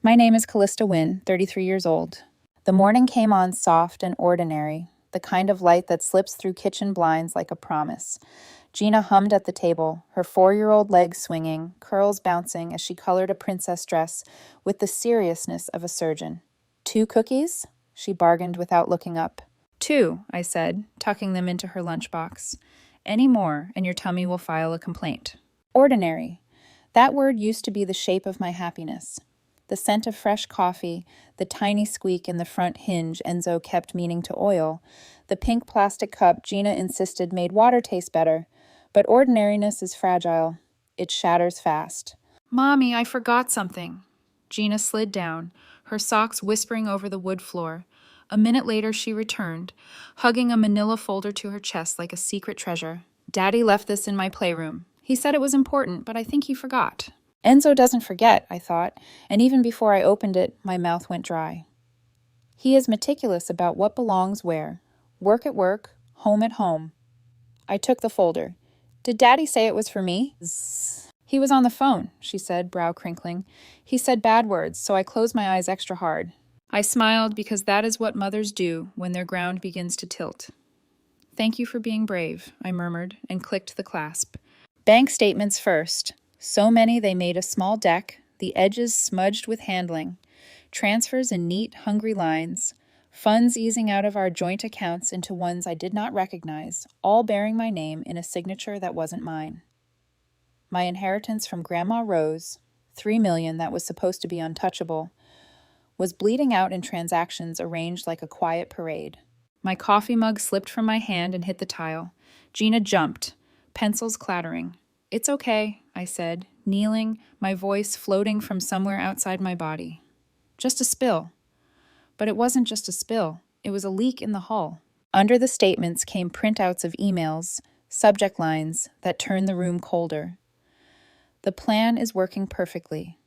My name is Calista Wynn, 33 years old. The morning came on soft and ordinary, the kind of light that slips through kitchen blinds like a promise. Gina hummed at the table, her 4-year-old legs swinging, curls bouncing as she colored a princess dress with the seriousness of a surgeon. 2 cookies? She bargained without looking up. 2, I said, tucking them into her lunchbox. Any more, and your tummy will file a complaint. Ordinary. That word used to be the shape of my happiness. The scent of fresh coffee, the tiny squeak in the front hinge Enzo kept meaning to oil, the pink plastic cup Gina insisted made water taste better. But ordinariness is fragile. It shatters fast. Mommy, I forgot something. Gina slid down, her socks whispering over the wood floor. A minute later, she returned, hugging a manila folder to her chest like a secret treasure. Daddy left this in my playroom. He said it was important, but I think he forgot. Enzo doesn't forget, I thought, and even before I opened it, my mouth went dry. He is meticulous about what belongs where. Work at work, home at home. I took the folder. Did Daddy say it was for me? Zzz. He was on the phone, she said, brow crinkling. He said bad words, so I closed my eyes extra hard. I smiled because that is what mothers do when their ground begins to tilt. Thank you for being brave, I murmured, and clicked the clasp. Bank statements first. So many they made a small deck, the edges smudged with handling. Transfers in neat, hungry lines. Funds easing out of our joint accounts into ones I did not recognize, all bearing my name in a signature that wasn't mine. My inheritance from Grandma Rose, $3 million that was supposed to be untouchable, was bleeding out in transactions arranged like a quiet parade. My coffee mug slipped from my hand and hit the tile. Gina jumped, pencils clattering. It's okay, I said, kneeling, my voice floating from somewhere outside my body. Just a spill. But it wasn't just a spill. It was a leak in the hull. Under the statements came printouts of emails, subject lines that turned the room colder. The plan is working perfectly.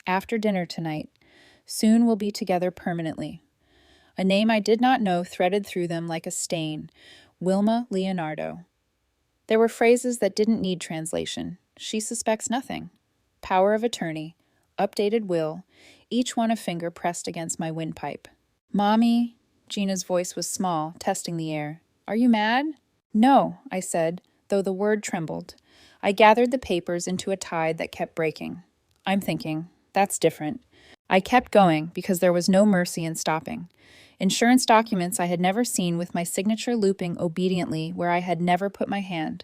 After dinner tonight. Soon we'll be together permanently. A name I did not know threaded through them like a stain. Wilma Leonardo. There were phrases that didn't need translation. She suspects nothing. Power of attorney. Updated will. Each one a finger pressed against my windpipe. Mommy, Gina's voice was small, testing the air. Are you mad? No, I said, though the word trembled. I gathered the papers into a tide that kept breaking. I'm thinking, that's different. I kept going because there was no mercy in stopping. Insurance documents I had never seen with my signature looping obediently where I had never put my hand.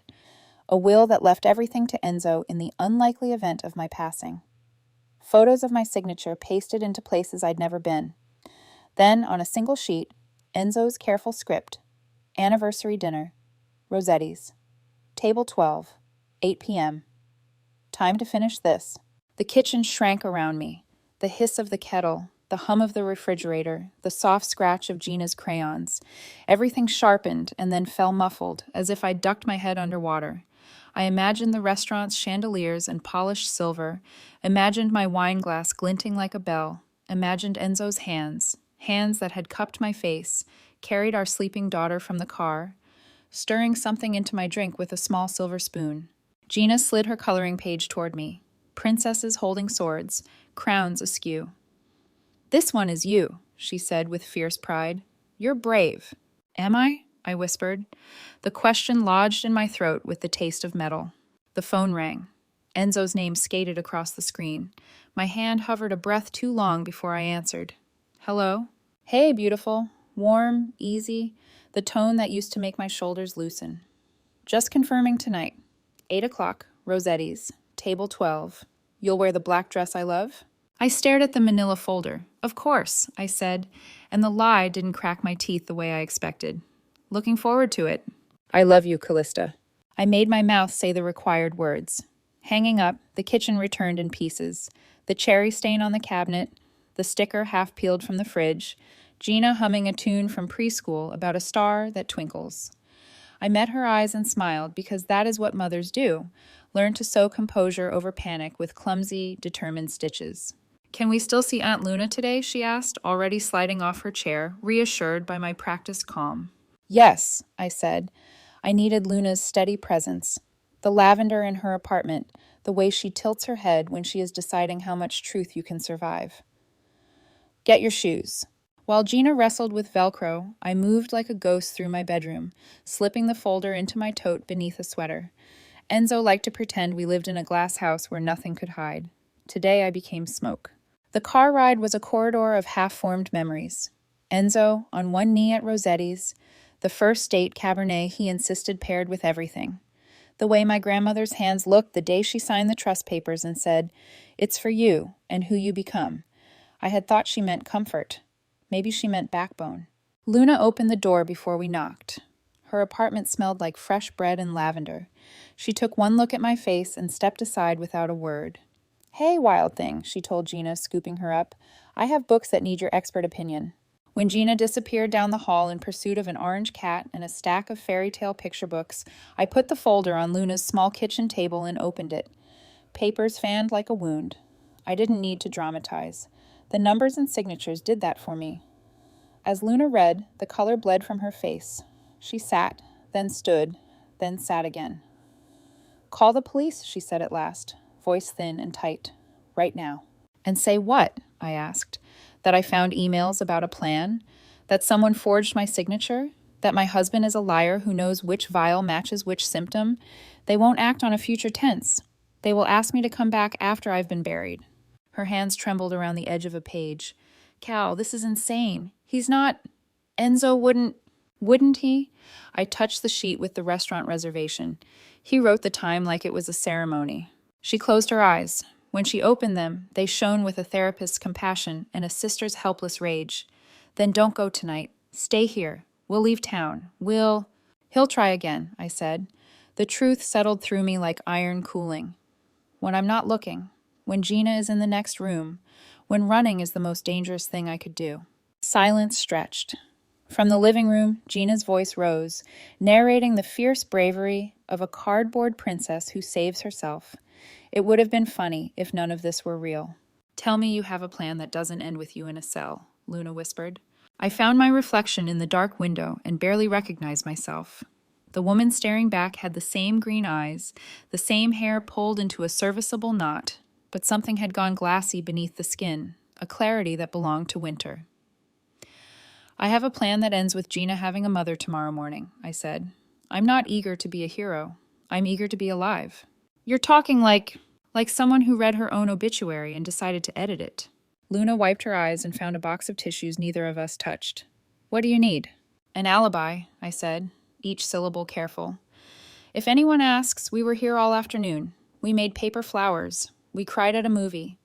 A will that left everything to Enzo in the unlikely event of my passing. Photos of my signature pasted into places I'd never been. Then, on a single sheet, Enzo's careful script. Anniversary dinner. Rossetti's. Table 12. 8 p.m. Time to finish this. The kitchen shrank around me. The hiss of the kettle, the hum of the refrigerator, the soft scratch of Gina's crayons. Everything sharpened and then fell muffled, as if I ducked my head underwater. I imagined the restaurant's chandeliers and polished silver, imagined my wine glass glinting like a bell, imagined Enzo's hands, hands that had cupped my face, carried our sleeping daughter from the car, stirring something into my drink with a small silver spoon. Gina slid her coloring page toward me. Princesses holding swords, crowns askew. This one is you, she said with fierce pride. You're brave. Am I? I whispered. The question lodged in my throat with the taste of metal. The phone rang. Enzo's name skated across the screen. My hand hovered a breath too long before I answered. Hello? Hey, beautiful. Warm, easy, the tone that used to make my shoulders loosen. Just confirming tonight. 8 o'clock, Rossetti's. Table 12. You'll wear the black dress I love? I stared at the manila folder. Of course, I said, and the lie didn't crack my teeth the way I expected. Looking forward to it. I love you, Calista. I made my mouth say the required words. Hanging up, the kitchen returned in pieces. The cherry stain on the cabinet, the sticker half peeled from the fridge, Gina humming a tune from preschool about a star that twinkles. I met her eyes and smiled because that is what mothers do. Learn to sew composure over panic with clumsy, determined stitches. Can we still see Aunt Luna today? She asked, already sliding off her chair, reassured by my practiced calm. Yes, I said. I needed Luna's steady presence. The lavender in her apartment, the way she tilts her head when she is deciding how much truth you can survive. Get your shoes. While Gina wrestled with Velcro, I moved like a ghost through my bedroom, slipping the folder into my tote beneath a sweater. Enzo liked to pretend we lived in a glass house where nothing could hide. Today I became smoke. The car ride was a corridor of half-formed memories. Enzo, on one knee at Rossetti's, the first date Cabernet he insisted paired with everything. The way my grandmother's hands looked the day she signed the trust papers and said, "It's for you and who you become." I had thought she meant comfort. Maybe she meant backbone. Luna opened the door before we knocked. Her apartment smelled like fresh bread and lavender. She took one look at my face and stepped aside without a word. "Hey, wild thing," she told Gina, scooping her up. "I have books that need your expert opinion." When Gina disappeared down the hall in pursuit of an orange cat and a stack of fairy tale picture books, I put the folder on Luna's small kitchen table and opened it. Papers fanned like a wound. I didn't need to dramatize. The numbers and signatures did that for me. As Luna read, the color bled from her face. She sat, then stood, then sat again. "Call the police," she said at last, voice thin and tight. "Right now." "And say what?" I asked. "That I found emails about a plan? That someone forged my signature? That my husband is a liar who knows which vial matches which symptom? They won't act on a future tense. They will ask me to come back after I've been buried." Her hands trembled around the edge of a page. "Cal, this is insane. He's not... Enzo wouldn't he?" I touched the sheet with the restaurant reservation. He wrote the time like it was a ceremony. She closed her eyes. When she opened them, they shone with a therapist's compassion and a sister's helpless rage. "Then don't go tonight. Stay here. We'll leave town. He'll try again," I said. The truth settled through me like iron cooling. When I'm not looking, when Gina is in the next room, when running is the most dangerous thing I could do. Silence stretched. From the living room, Gina's voice rose, narrating the fierce bravery of a cardboard princess who saves herself. It would have been funny if none of this were real. "Tell me you have a plan that doesn't end with you in a cell," Luna whispered. I found my reflection in the dark window and barely recognized myself. The woman staring back had the same green eyes, the same hair pulled into a serviceable knot, but something had gone glassy beneath the skin, a clarity that belonged to winter. "I have a plan that ends with Gina having a mother tomorrow morning," I said. "I'm not eager to be a hero. I'm eager to be alive." "You're talking like someone who read her own obituary and decided to edit it." Luna wiped her eyes and found a box of tissues neither of us touched. "What do you need?" "An alibi," I said, each syllable careful. "If anyone asks, we were here all afternoon. We made paper flowers. We cried at a movie.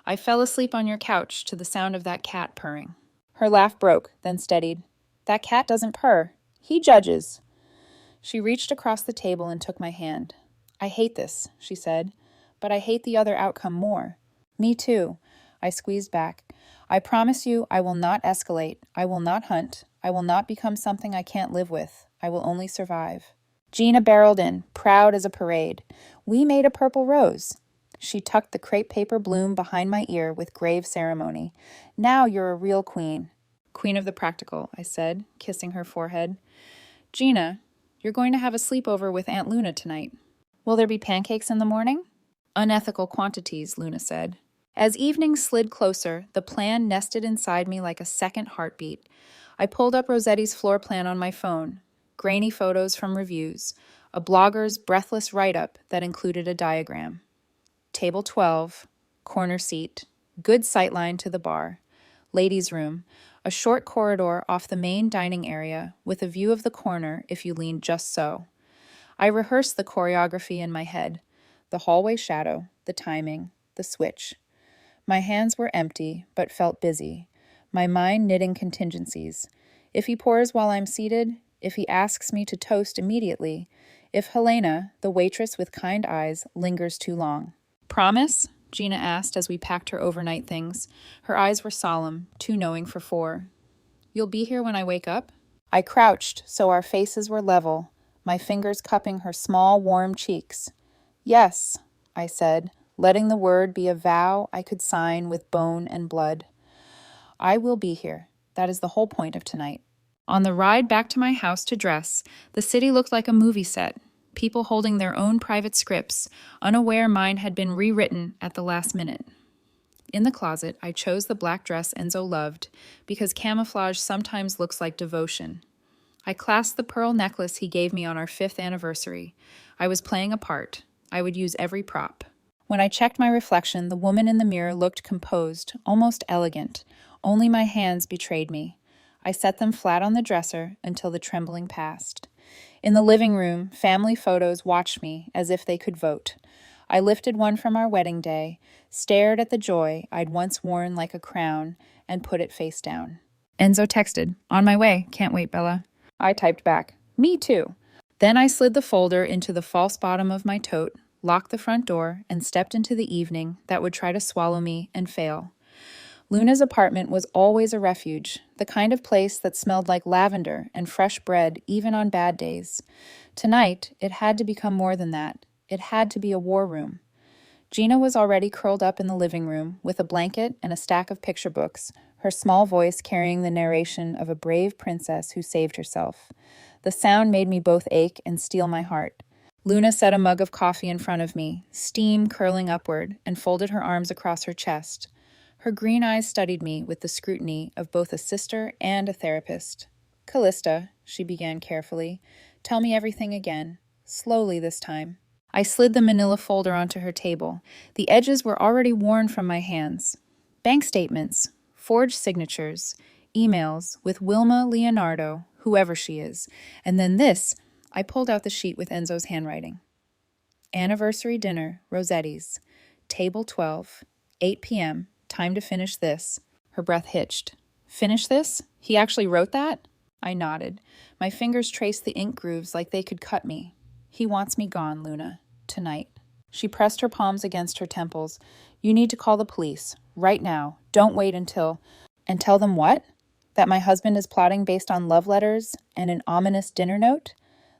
I fell asleep on your couch to the sound of that cat purring." Her laugh broke, then steadied. "That cat doesn't purr. He judges." She reached across the table and took my hand. "I hate this," she said, "but I hate the other outcome more." "Me too." I squeezed back. "I promise you I will not escalate. I will not hunt. I will not become something I can't live with. I will only survive." Gina barreled in, proud as a parade. "We made a purple rose." She tucked the crepe paper bloom behind my ear with grave ceremony. "Now you're a real queen." "Queen of the practical," I said, kissing her forehead. "Gina, you're going to have a sleepover with Aunt Luna tonight. Will there be pancakes in the morning?" "Unethical quantities," Luna said. As evening slid closer, the plan nested inside me like a second heartbeat. I pulled up Rossetti's floor plan on my phone, grainy photos from reviews, a blogger's breathless write-up that included a diagram. Table 12, corner seat, good sightline to the bar, ladies' room, a short corridor off the main dining area with a view of the corner if you leaned just so. I rehearsed the choreography in my head, the hallway shadow, the timing, the switch. My hands were empty, but felt busy, my mind knitting contingencies. If he pours while I'm seated, if he asks me to toast immediately, if Helena, the waitress with kind eyes, lingers too long. "Promise?" Gina asked as we packed her overnight things. Her eyes were solemn, too knowing for 4. "You'll be here when I wake up?" I crouched so our faces were level, my fingers cupping her small, warm cheeks. "Yes," I said, letting the word be a vow I could sign with bone and blood. "I will be here. That is the whole point of tonight." On the ride back to my house to dress, the city looked like a movie set, people holding their own private scripts, unaware mine had been rewritten at the last minute. In the closet, I chose the black dress Enzo loved because camouflage sometimes looks like devotion. I clasped the pearl necklace he gave me on our 5th anniversary. I was playing a part. I would use every prop. When I checked my reflection, the woman in the mirror looked composed, almost elegant. Only my hands betrayed me. I set them flat on the dresser until the trembling passed. In the living room, family photos watched me as if they could vote. I lifted one from our wedding day, stared at the joy I'd once worn like a crown, and put it face down. Enzo texted, "On my way. Can't wait, Bella." I typed back, "Me too." Then I slid the folder into the false bottom of my tote, locked the front door, and stepped into the evening that would try to swallow me and fail. Luna's apartment was always a refuge, the kind of place that smelled like lavender and fresh bread even on bad days. Tonight, it had to become more than that. It had to be a war room. Gina was already curled up in the living room with a blanket and a stack of picture books, her small voice carrying the narration of a brave princess who saved herself. The sound made me both ache and steel my heart. Luna set a mug of coffee in front of me, steam curling upward, and folded her arms across her chest. Her green eyes studied me with the scrutiny of both a sister and a therapist. "Calista," she began carefully, "tell me everything again, slowly this time." I slid the manila folder onto her table. The edges were already worn from my hands. Bank statements, forged signatures, emails with Wilma Leonardo, whoever she is, and then this. I pulled out the sheet with Enzo's handwriting. Anniversary dinner, Rossetti's. Table 12, 8 p.m., time to finish this. Her breath hitched. Finish this? He actually wrote that? I nodded. My fingers traced the ink grooves like they could cut me. He wants me gone, Luna. Tonight. She pressed her palms against her temples. You need to call the police. Right now. Don't wait until... And tell them what? That my husband is plotting based on love letters and an ominous dinner note?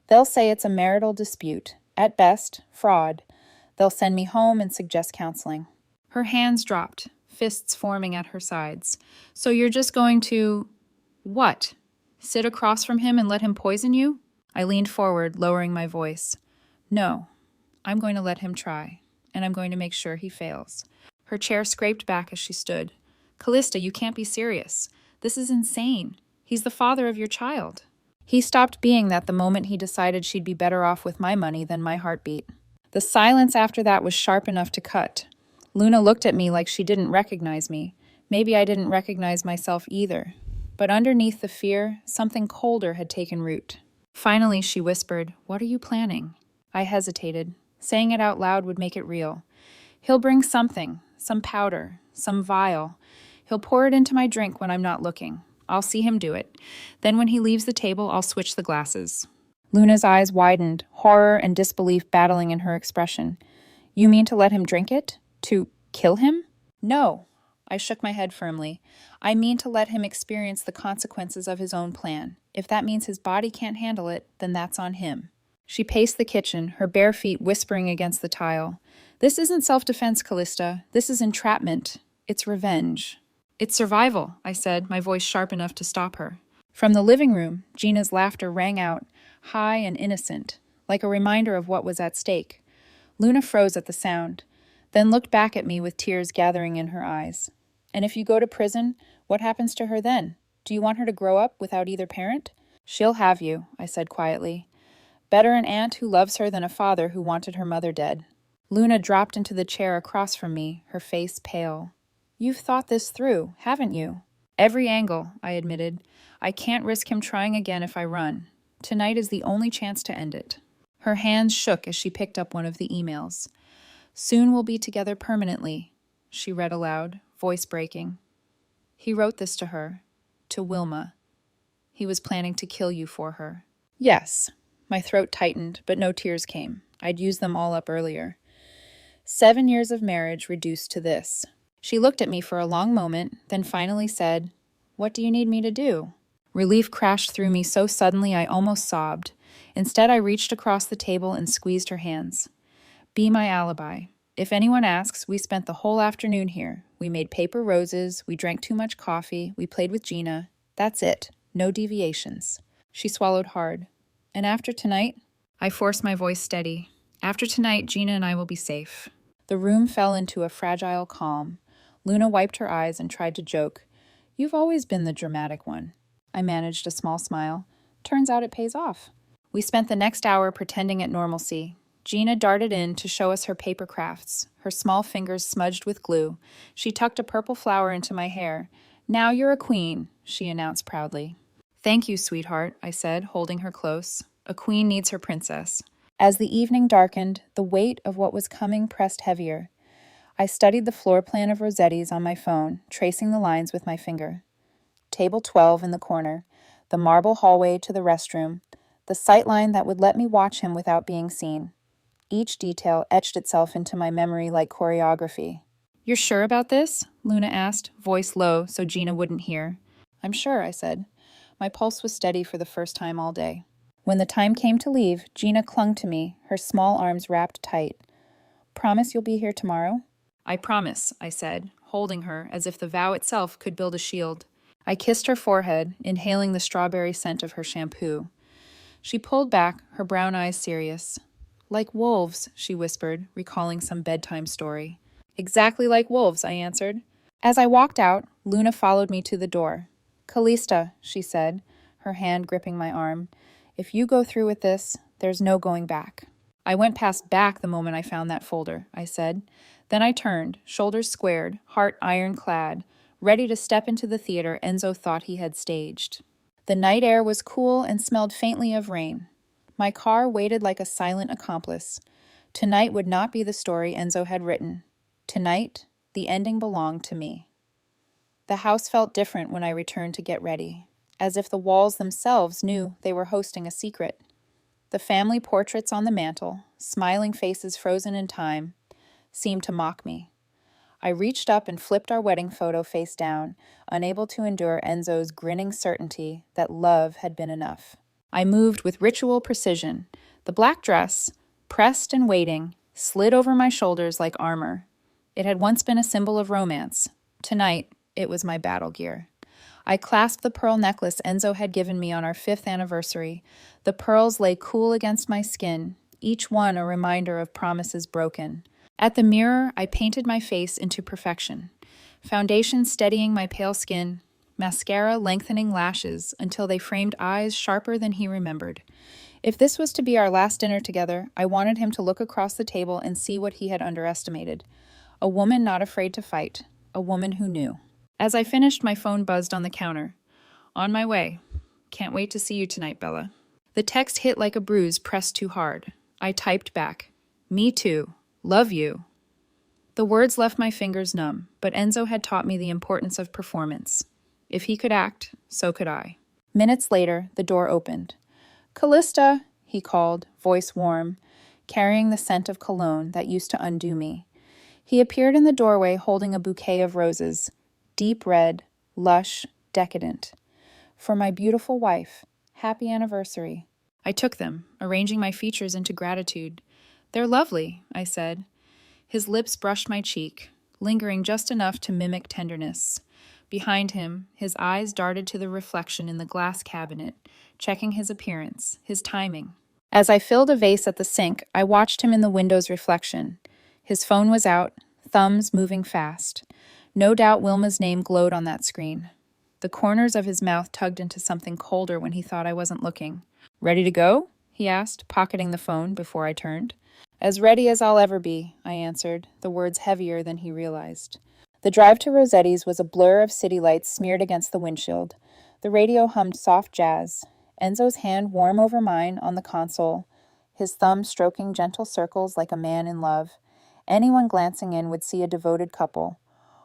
They'll say it's a marital dispute. At best, fraud. They'll send me home and suggest counseling. Her hands dropped, fists forming at her sides. So you're just going to... What? Sit across from him and let him poison you? I leaned forward, lowering my voice. No, I'm going to let him try, and I'm going to make sure he fails. Her chair scraped back as she stood. Calista, you can't be serious. This is insane. He's the father of your child. He stopped being that the moment he decided she'd be better off with my money than my heartbeat. The silence after that was sharp enough to cut. Luna looked at me like she didn't recognize me. Maybe I didn't recognize myself either. But underneath the fear, something colder had taken root. Finally, she whispered, "What are you planning?" I hesitated. Saying it out loud would make it real. He'll bring something, some powder, some vial. He'll pour it into my drink when I'm not looking. I'll see him do it. Then when he leaves the table, I'll switch the glasses. Luna's eyes widened, horror and disbelief battling in her expression. You mean to let him drink it? To kill him? No. I shook my head firmly. I mean to let him experience the consequences of his own plan. If that means his body can't handle it, then that's on him. She paced the kitchen, her bare feet whispering against the tile. This isn't self-defense, Calista. This is entrapment. It's revenge. It's survival, I said, my voice sharp enough to stop her. From the living room, Gina's laughter rang out, high and innocent, like a reminder of what was at stake. Luna froze at the sound, then looked back at me with tears gathering in her eyes. And if you go to prison, what happens to her then? Do you want her to grow up without either parent? She'll have you, I said quietly. Better an aunt who loves her than a father who wanted her mother dead. Luna dropped into the chair across from me, her face pale. You've thought this through, haven't you? Every angle, I admitted. I can't risk him trying again if I run. Tonight is the only chance to end it. Her hands shook as she picked up one of the emails. Soon we'll be together permanently, she read aloud, voice breaking. He wrote this to her, to Wilma. He was planning to kill you for her. Yes. My throat tightened, but no tears came. I'd used them all up earlier. 7 years of marriage reduced to this. She looked at me for a long moment, then finally said, What do you need me to do? Relief crashed through me so suddenly I almost sobbed. Instead, I reached across the table and squeezed her hands. Be my alibi. If anyone asks, we spent the whole afternoon here. We made paper roses, we drank too much coffee, we played with Gina. That's it. No deviations. She swallowed hard. And after tonight? I forced my voice steady. After tonight, Gina and I will be safe. The room fell into a fragile calm. Luna wiped her eyes and tried to joke. You've always been the dramatic one. I managed a small smile. Turns out it pays off. We spent the next hour pretending at normalcy. Gina darted in to show us her paper crafts, her small fingers smudged with glue. She tucked a purple flower into my hair. Now you're a queen, she announced proudly. Thank you, sweetheart, I said, holding her close. A queen needs her princess. As the evening darkened, the weight of what was coming pressed heavier. I studied the floor plan of Rossetti's on my phone, tracing the lines with my finger. Table 12 in the corner, the marble hallway to the restroom, the sightline that would let me watch him without being seen. Each detail etched itself into my memory like choreography. You're sure about this? Luna asked, voice low so Gina wouldn't hear. I'm sure, I said. My pulse was steady for the first time all day. When the time came to leave, Gina clung to me, her small arms wrapped tight. Promise you'll be here tomorrow? I promise, I said, holding her as if the vow itself could build a shield. I kissed her forehead, inhaling the strawberry scent of her shampoo. She pulled back, her brown eyes serious. Like wolves, she whispered, recalling some bedtime story. Exactly like wolves, I answered. As I walked out, Luna followed me to the door. Calista, she said, her hand gripping my arm. If you go through with this, there's no going back. I went past back the moment I found that folder, I said. Then I turned, shoulders squared, heart ironclad, ready to step into the theater Enzo thought he had staged. The night air was cool and smelled faintly of rain. My car waited like a silent accomplice. Tonight would not be the story Enzo had written. Tonight, the ending belonged to me. The house felt different when I returned to get ready, as if the walls themselves knew they were hosting a secret. The family portraits on the mantel, smiling faces frozen in time, seemed to mock me. I reached up and flipped our wedding photo face down, unable to endure Enzo's grinning certainty that love had been enough. I moved with ritual precision. The black dress, pressed and waiting, slid over my shoulders like armor. It had once been a symbol of romance. Tonight, it was my battle gear. I clasped the pearl necklace Enzo had given me on our 5th anniversary. The pearls lay cool against my skin, each one a reminder of promises broken. At the mirror, I painted my face into perfection. Foundation steadying my pale skin, mascara lengthening lashes until they framed eyes sharper than he remembered. If this was to be our last dinner together, I wanted him to look across the table and see what he had underestimated. A woman not afraid to fight. A woman who knew. As I finished, my phone buzzed on the counter. On my way. Can't wait to see you tonight, Bella. The text hit like a bruise pressed too hard. I typed back. Me too. Love you. The words left my fingers numb, but Enzo had taught me the importance of performance. If he could act, so could I. Minutes later, the door opened. Calista, he called, voice warm, carrying the scent of cologne that used to undo me. He appeared in the doorway holding a bouquet of roses, deep red, lush, decadent. For my beautiful wife, happy anniversary. I took them, arranging my features into gratitude. They're lovely, I said. His lips brushed my cheek, lingering just enough to mimic tenderness. Behind him, his eyes darted to the reflection in the glass cabinet, checking his appearance, his timing. As I filled a vase at the sink, I watched him in the window's reflection. His phone was out, thumbs moving fast. No doubt Wilma's name glowed on that screen. The corners of his mouth tugged into something colder when he thought I wasn't looking. Ready to go? He asked, pocketing the phone before I turned. As ready as I'll ever be, I answered, the words heavier than he realized. The drive to Rossetti's was a blur of city lights smeared against the windshield. The radio hummed soft jazz. Enzo's hand warm over mine on the console, his thumb stroking gentle circles like a man in love. Anyone glancing in would see a devoted couple.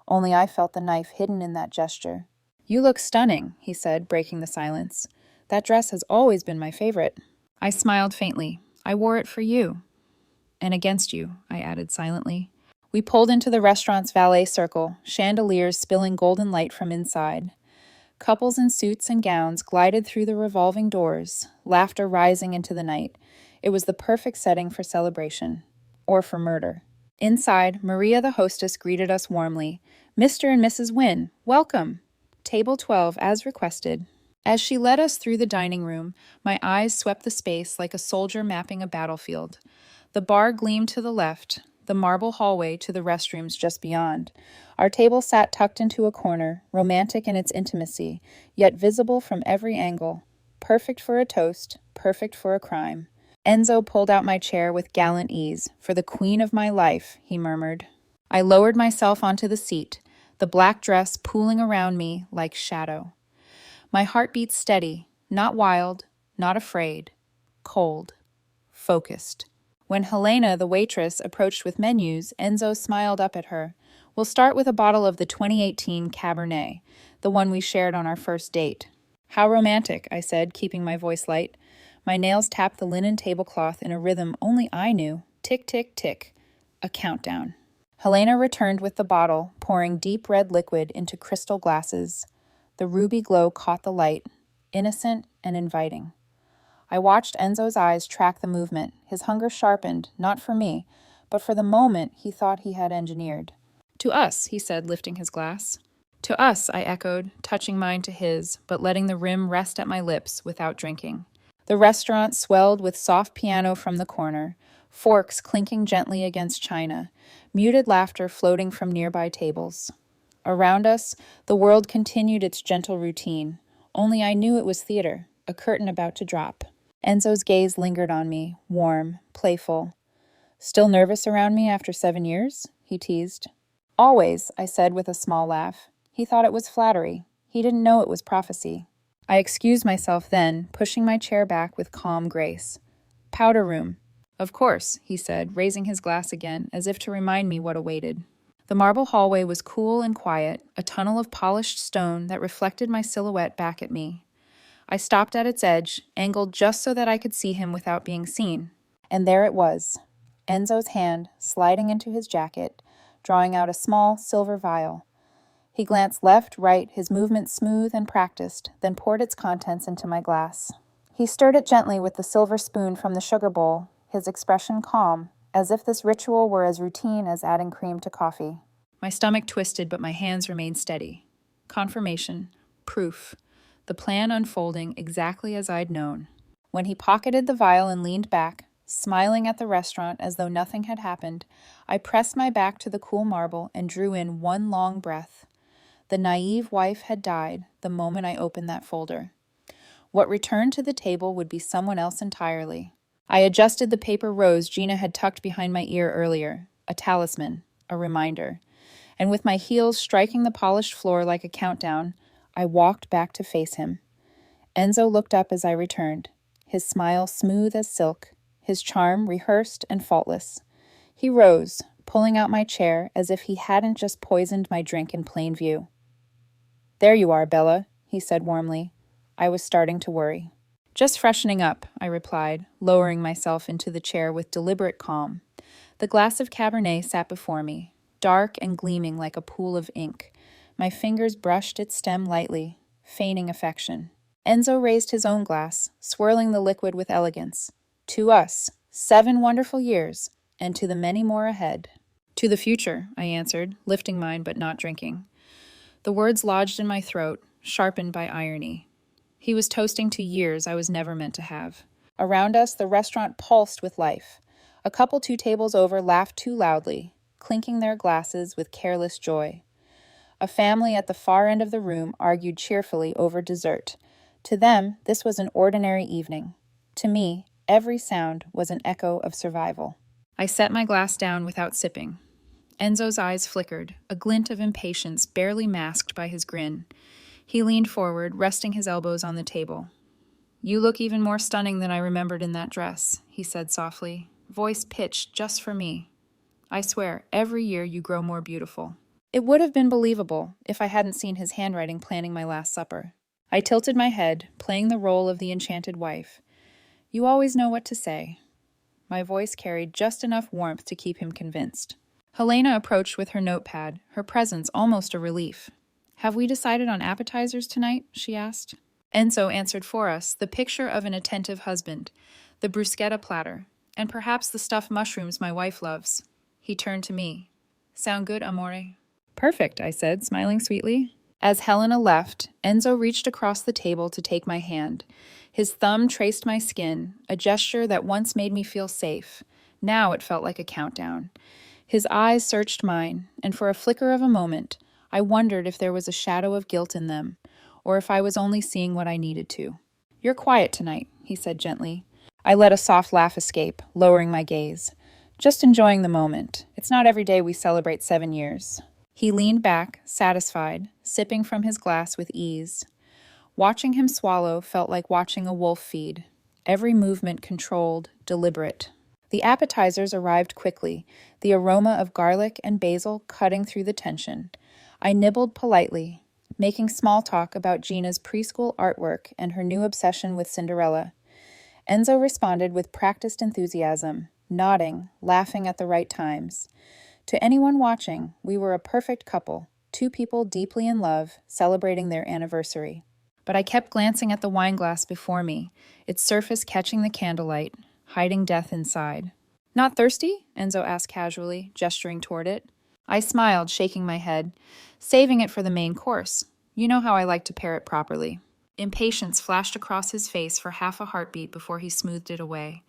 Only I felt the knife hidden in that gesture. You look stunning, he said, breaking the silence. That dress has always been my favorite. I smiled faintly. I wore it for you. And against you, I added silently. We pulled into the restaurant's valet circle, chandeliers spilling golden light from inside. Couples in suits and gowns glided through the revolving doors, laughter rising into the night. It was the perfect setting for celebration. Or for murder. Inside, Maria the hostess greeted us warmly. Mr. and Mrs. Wynne, welcome! Table 12, as requested. As she led us through the dining room, my eyes swept the space like a soldier mapping a battlefield. The bar gleamed to the left, the marble hallway to the restrooms just beyond. Our table sat tucked into a corner, romantic in its intimacy, yet visible from every angle. Perfect for a toast, perfect for a crime. Enzo pulled out my chair with gallant ease. "For the queen of my life," he murmured. I lowered myself onto the seat, the black dress pooling around me like shadow. My heart beat steady, not wild, not afraid, cold, focused. When Helena, the waitress, approached with menus, Enzo smiled up at her. "We'll start with a bottle of the 2018 Cabernet, the one we shared on our first date." "How romantic," I said, keeping my voice light. My nails tapped the linen tablecloth in a rhythm only I knew. Tick, tick, tick. A countdown. Helena returned with the bottle, pouring deep red liquid into crystal glasses. The ruby glow caught the light, innocent and inviting. I watched Enzo's eyes track the movement, his hunger sharpened, not for me, but for the moment he thought he had engineered. "To us," he said, lifting his glass. "To us," I echoed, touching mine to his, but letting the rim rest at my lips without drinking. The restaurant swelled with soft piano from the corner, forks clinking gently against china, muted laughter floating from nearby tables. Around us, the world continued its gentle routine, only I knew it was theater, a curtain about to drop. Enzo's gaze lingered on me, warm, playful. "Still nervous around me after 7 years?" he teased. "Always," I said with a small laugh. He thought it was flattery. He didn't know it was prophecy. I excused myself then, pushing my chair back with calm grace. "Powder room." "Of course," he said, raising his glass again, as if to remind me what awaited. The marble hallway was cool and quiet, a tunnel of polished stone that reflected my silhouette back at me. I stopped at its edge, angled just so that I could see him without being seen. And there it was, Enzo's hand sliding into his jacket, drawing out a small silver vial. He glanced left, right, his movement smooth and practiced, then poured its contents into my glass. He stirred it gently with the silver spoon from the sugar bowl, his expression calm, as if this ritual were as routine as adding cream to coffee. My stomach twisted, but my hands remained steady. Confirmation. Proof. The plan unfolding exactly as I'd known. When he pocketed the vial and leaned back, smiling at the restaurant as though nothing had happened, I pressed my back to the cool marble and drew in one long breath. The naive wife had died the moment I opened that folder. What returned to the table would be someone else entirely. I adjusted the paper rose Gina had tucked behind my ear earlier, a talisman, a reminder. And with my heels striking the polished floor like a countdown, I walked back to face him. Enzo looked up as I returned, his smile smooth as silk, his charm rehearsed and faultless. He rose, pulling out my chair as if he hadn't just poisoned my drink in plain view. "There you are, Bella," he said warmly. I was starting to worry. "Just freshening up," I replied, lowering myself into the chair with deliberate calm. The glass of Cabernet sat before me, dark and gleaming like a pool of ink. My fingers brushed its stem lightly, feigning affection. Enzo raised his own glass, swirling the liquid with elegance. "To us, 7 wonderful years, and to the many more ahead." "To the future," I answered, lifting mine but not drinking. The words lodged in my throat, sharpened by irony. He was toasting to years I was never meant to have. Around us, the restaurant pulsed with life. A couple 2 tables over laughed too loudly, clinking their glasses with careless joy. A family at the far end of the room argued cheerfully over dessert. To them, this was an ordinary evening. To me, every sound was an echo of survival. I set my glass down without sipping. Enzo's eyes flickered, a glint of impatience barely masked by his grin. He leaned forward, resting his elbows on the table. "You look even more stunning than I remembered in that dress," he said softly, voice pitched just for me. "I swear, every year you grow more beautiful." It would have been believable if I hadn't seen his handwriting planning my last supper. I tilted my head, playing the role of the enchanted wife. "You always know what to say." My voice carried just enough warmth to keep him convinced. Helena approached with her notepad, her presence almost a relief. "Have we decided on appetizers tonight?" she asked. Enzo answered for us, the picture of an attentive husband, the bruschetta platter, and perhaps the stuffed mushrooms my wife loves. He turned to me. "Sound good, amore?" "Perfect," I said, smiling sweetly. As Helena left, Enzo reached across the table to take my hand. His thumb traced my skin, a gesture that once made me feel safe. Now it felt like a countdown. His eyes searched mine, and for a flicker of a moment, I wondered if there was a shadow of guilt in them, or if I was only seeing what I needed to. "You're quiet tonight," he said gently. I let a soft laugh escape, lowering my gaze. "Just enjoying the moment. It's not every day we celebrate 7 years." He leaned back, satisfied, sipping from his glass with ease. Watching him swallow felt like watching a wolf feed, every movement controlled, deliberate. The appetizers arrived quickly, the aroma of garlic and basil cutting through the tension. I nibbled politely, making small talk about Gina's preschool artwork and her new obsession with Cinderella. Enzo responded with practiced enthusiasm, nodding, laughing at the right times. To anyone watching, we were a perfect couple, two people deeply in love, celebrating their anniversary. But I kept glancing at the wineglass before me, its surface catching the candlelight, hiding death inside. "Not thirsty?" Enzo asked casually, gesturing toward it. I smiled, shaking my head, saving it for the main course. You know how I like to pair it properly. Impatience flashed across his face for half a heartbeat before he smoothed it away.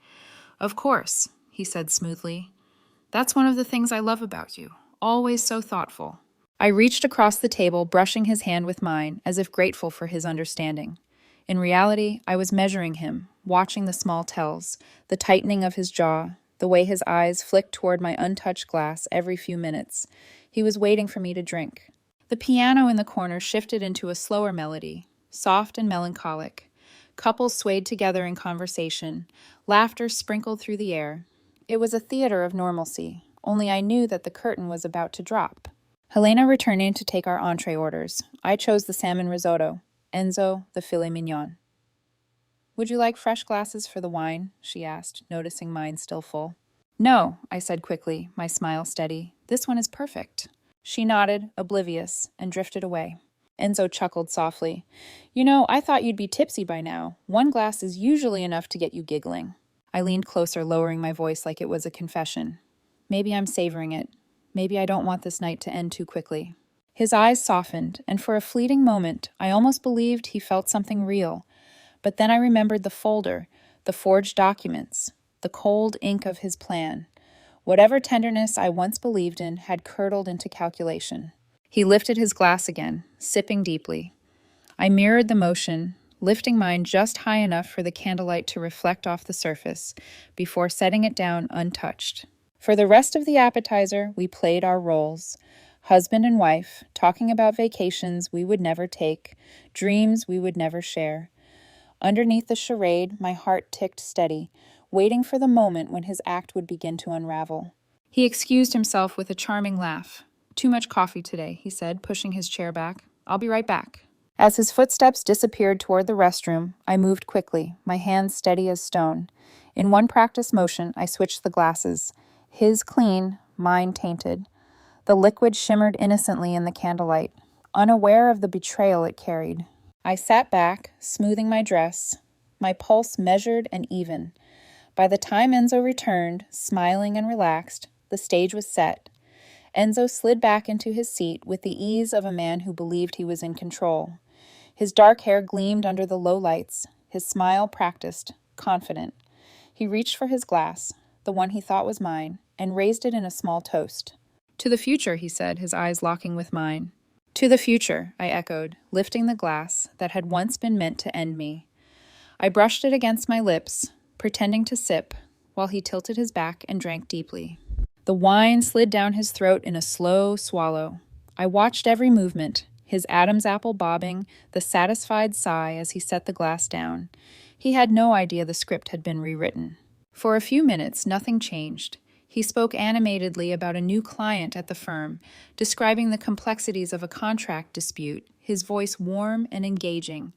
"Of course," he said smoothly. "That's one of the things I love about you. Always so thoughtful." I reached across the table, brushing his hand with mine, as if grateful for his understanding. In reality, I was measuring him, watching the small tells, the tightening of his jaw, the way his eyes flicked toward my untouched glass every few minutes. He was waiting for me to drink. The piano in the corner shifted into a slower melody, soft and melancholic. Couples swayed together in conversation, laughter sprinkled through the air. It was a theater of normalcy, only I knew that the curtain was about to drop. Helena returned to take our entree orders. I chose the salmon risotto, Enzo the filet mignon. "Would you like fresh glasses for the wine?" she asked, noticing mine still full. "No," I said quickly, my smile steady. "This one is perfect." She nodded, oblivious, and drifted away. Enzo chuckled softly. "You know, I thought you'd be tipsy by now. One glass is usually enough to get you giggling." I leaned closer, lowering my voice like it was a confession. "Maybe I'm savoring it. Maybe I don't want this night to end too quickly." His eyes softened, and for a fleeting moment, I almost believed he felt something real. But then I remembered the folder, the forged documents, the cold ink of his plan. Whatever tenderness I once believed in had curdled into calculation. He lifted his glass again, sipping deeply. I mirrored the motion, lifting mine just high enough for the candlelight to reflect off the surface, before setting it down untouched. For the rest of the appetizer, we played our roles. Husband and wife, talking about vacations we would never take, dreams we would never share. Underneath the charade, my heart ticked steady, waiting for the moment when his act would begin to unravel. He excused himself with a charming laugh. "Too much coffee today," he said, pushing his chair back. "I'll be right back." As his footsteps disappeared toward the restroom, I moved quickly, my hands steady as stone. In one practice motion, I switched the glasses. His clean, mine tainted. The liquid shimmered innocently in the candlelight, unaware of the betrayal it carried. I sat back, smoothing my dress, my pulse measured and even. By the time Enzo returned, smiling and relaxed, the stage was set. Enzo slid back into his seat with the ease of a man who believed he was in control. His dark hair gleamed under the low lights, his smile practiced, confident. He reached for his glass, the one he thought was mine, and raised it in a small toast. "To the future," he said, his eyes locking with mine. "To the future," I echoed, lifting the glass that had once been meant to end me. I brushed it against my lips, pretending to sip, while he tilted his back and drank deeply. The wine slid down his throat in a slow swallow. I watched every movement, his Adam's apple bobbing, the satisfied sigh as he set the glass down. He had no idea the script had been rewritten. For a few minutes, nothing changed. He spoke animatedly about a new client at the firm, describing the complexities of a contract dispute, his voice warm and engaging.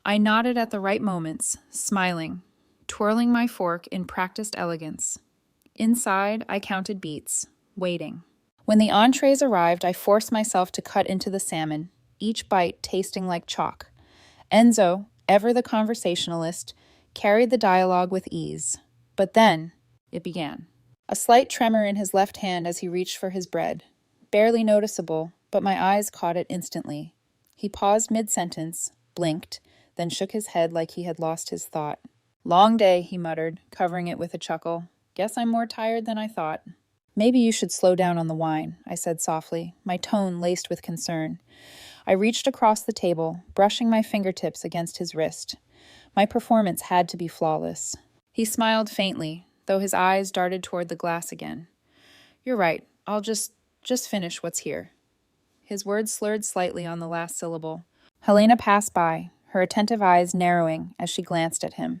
I nodded at the right moments, smiling, twirling my fork in practiced elegance. Inside, I counted beats, waiting. When the entrees arrived, I forced myself to cut into the salmon, each bite tasting like chalk. Enzo, ever the conversationalist, carried the dialogue with ease. But then, it began. A slight tremor in his left hand as he reached for his bread. Barely noticeable, but my eyes caught it instantly. He paused mid-sentence, blinked, then shook his head like he had lost his thought. "Long day," he muttered, covering it with a chuckle. "Guess I'm more tired than I thought." Maybe you should slow down on the wine, I said softly, my tone laced with concern. I reached across the table, brushing my fingertips against his wrist. My performance had to be flawless. He smiled faintly, though his eyes darted toward the glass again. You're right. I'll just finish what's here. His words slurred slightly on the last syllable. Helena passed by, her attentive eyes narrowing as she glanced at him.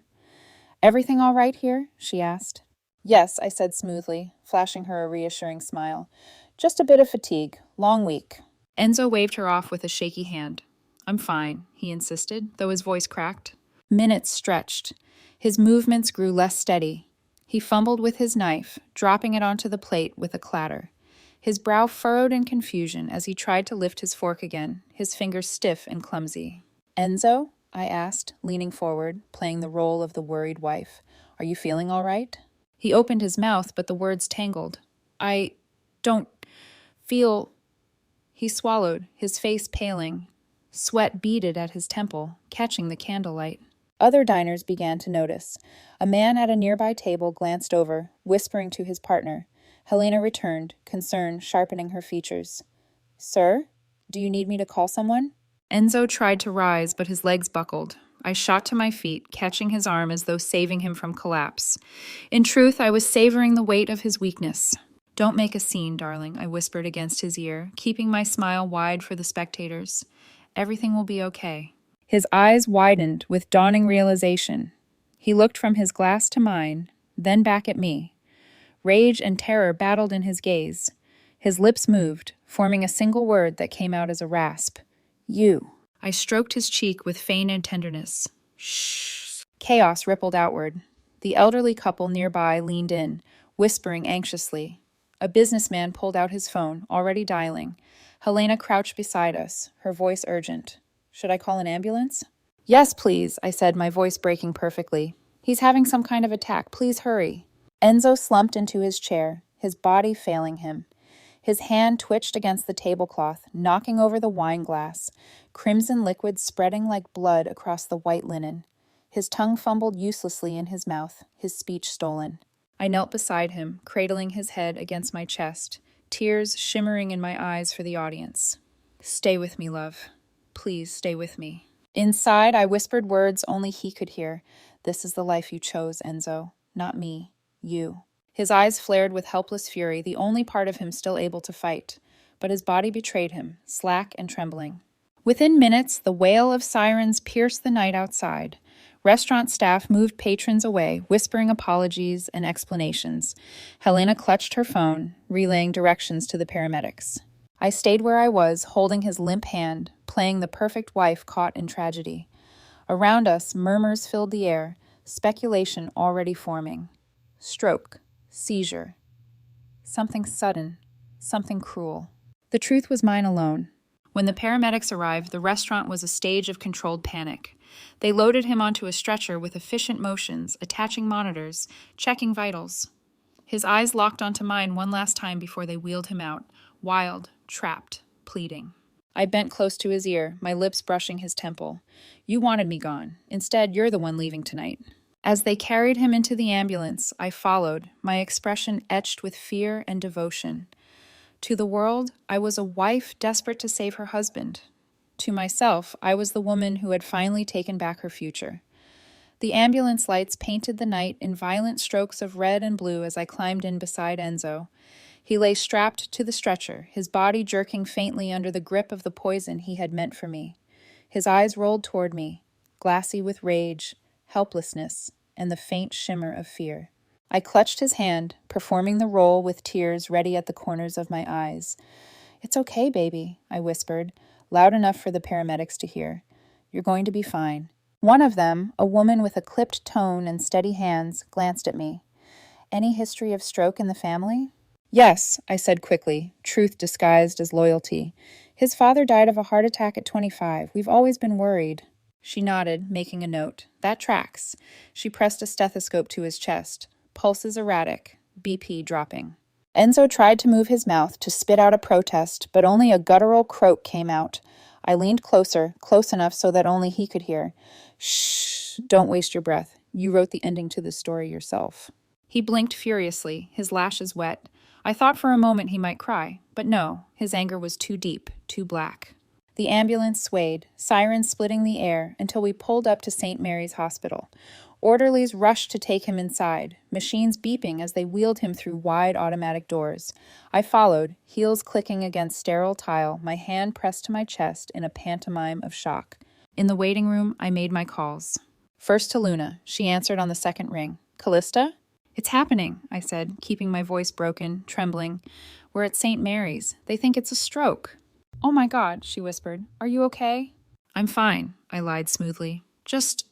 Everything all right here? She asked. Yes, I said smoothly, flashing her a reassuring smile. Just a bit of fatigue. Long week. Enzo waved her off with a shaky hand. I'm fine, he insisted, though his voice cracked. Minutes stretched. His movements grew less steady. He fumbled with his knife, dropping it onto the plate with a clatter. His brow furrowed in confusion as he tried to lift his fork again, his fingers stiff and clumsy. Enzo? I asked, leaning forward, playing the role of the worried wife. Are you feeling all right? He opened his mouth, but the words tangled. I don't feel... He swallowed, his face paling. Sweat beaded at his temple, catching the candlelight. Other diners began to notice. A man at a nearby table glanced over, whispering to his partner. Helena returned, concern sharpening her features. Sir, do you need me to call someone? Enzo tried to rise, but his legs buckled. I shot to my feet, catching his arm as though saving him from collapse. In truth, I was savoring the weight of his weakness. Don't make a scene, darling, I whispered against his ear, keeping my smile wide for the spectators. Everything will be okay. His eyes widened with dawning realization. He looked from his glass to mine, then back at me. Rage and terror battled in his gaze. His lips moved, forming a single word that came out as a rasp. You. I stroked his cheek with feigned tenderness. Shh. Chaos rippled outward. The elderly couple nearby leaned in, whispering anxiously. A businessman pulled out his phone, already dialing. Helena crouched beside us, her voice urgent. Should I call an ambulance? Yes, please, I said, my voice breaking perfectly. He's having some kind of attack. Please hurry. Enzo slumped into his chair, his body failing him. His hand twitched against the tablecloth, knocking over the wine glass, crimson liquid spreading like blood across the white linen. His tongue fumbled uselessly in his mouth, his speech stolen. I knelt beside him, cradling his head against my chest, tears shimmering in my eyes for the audience. Stay with me, love. Please stay with me. Inside, I whispered words only he could hear. This is the life you chose, Enzo. Not me. You. His eyes flared with helpless fury, the only part of him still able to fight. But his body betrayed him, slack and trembling. Within minutes, the wail of sirens pierced the night outside. Restaurant staff moved patrons away, whispering apologies and explanations. Helena clutched her phone, relaying directions to the paramedics. I stayed where I was, holding his limp hand, playing the perfect wife caught in tragedy. Around us, murmurs filled the air, speculation already forming. Stroke, seizure. Something sudden, something cruel. The truth was mine alone. When the paramedics arrived, the restaurant was a stage of controlled panic. They loaded him onto a stretcher with efficient motions, attaching monitors, checking vitals. His eyes locked onto mine one last time before they wheeled him out, wild, trapped, pleading. I bent close to his ear, my lips brushing his temple. You wanted me gone. Instead, you're the one leaving tonight. As they carried him into the ambulance, I followed, my expression etched with fear and devotion. To the world, I was a wife desperate to save her husband. To myself, I was the woman who had finally taken back her future. The ambulance lights painted the night in violent strokes of red and blue as I climbed in beside Enzo. He lay strapped to the stretcher, his body jerking faintly under the grip of the poison he had meant for me. His eyes rolled toward me, glassy with rage, helplessness, and the faint shimmer of fear. I clutched his hand, performing the role with tears ready at the corners of my eyes. It's okay, baby, I whispered, loud enough for the paramedics to hear. You're going to be fine. One of them, a woman with a clipped tone and steady hands, glanced at me. Any history of stroke in the family? Yes, I said quickly, truth disguised as loyalty. His father died of a heart attack at 25. We've always been worried. She nodded, making a note. That tracks. She pressed a stethoscope to his chest. Pulses erratic, BP dropping. Enzo tried to move his mouth to spit out a protest, but only a guttural croak came out. I leaned closer, close enough so that only he could hear. Shh, don't waste your breath. You wrote the ending to this story yourself. He blinked furiously, his lashes wet. I thought for a moment he might cry, but no, his anger was too deep, too black. The ambulance swayed, sirens splitting the air, until we pulled up to St. Mary's Hospital. Orderlies rushed to take him inside, machines beeping as they wheeled him through wide automatic doors. I followed, heels clicking against sterile tile, my hand pressed to my chest in a pantomime of shock. In the waiting room, I made my calls. First to Luna. She answered on the second ring. Calista? It's happening, I said, keeping my voice broken, trembling. We're at St. Mary's. They think it's a stroke. Oh my God, she whispered. Are you okay? I'm fine, I lied smoothly. Just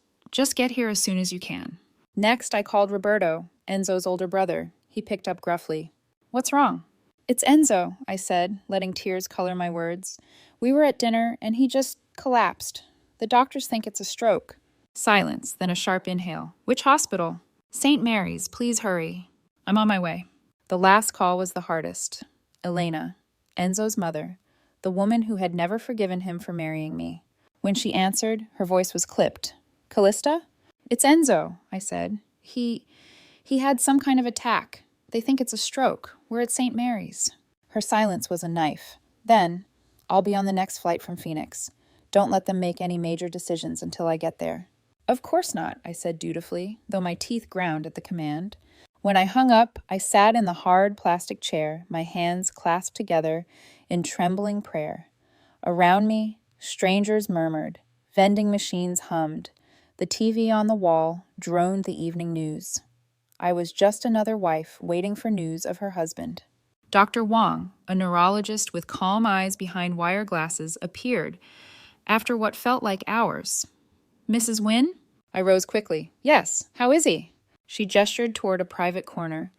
get here as soon as you can. Next, I called Roberto, Enzo's older brother. He picked up gruffly. What's wrong? It's Enzo, I said, letting tears color my words. We were at dinner, and he just collapsed. The doctors think it's a stroke. Silence, then a sharp inhale. Which hospital? St. Mary's, please hurry. I'm on my way. The last call was the hardest. Elena, Enzo's mother, the woman who had never forgiven him for marrying me. When she answered, her voice was clipped. Calista? It's Enzo, I said. He had some kind of attack. They think it's a stroke. We're at St. Mary's. Her silence was a knife. Then, I'll be on the next flight from Phoenix. Don't let them make any major decisions until I get there. Of course not, I said dutifully, though my teeth ground at the command. When I hung up, I sat in the hard plastic chair, my hands clasped together in trembling prayer. Around me, strangers murmured, vending machines hummed, the TV on the wall droned the evening news. I was just another wife waiting for news of her husband. Dr. Wong, a neurologist with calm eyes behind wire glasses, appeared, after what felt like hours. Mrs. Wynne? I rose quickly. Yes, how is he? She gestured toward a private corner.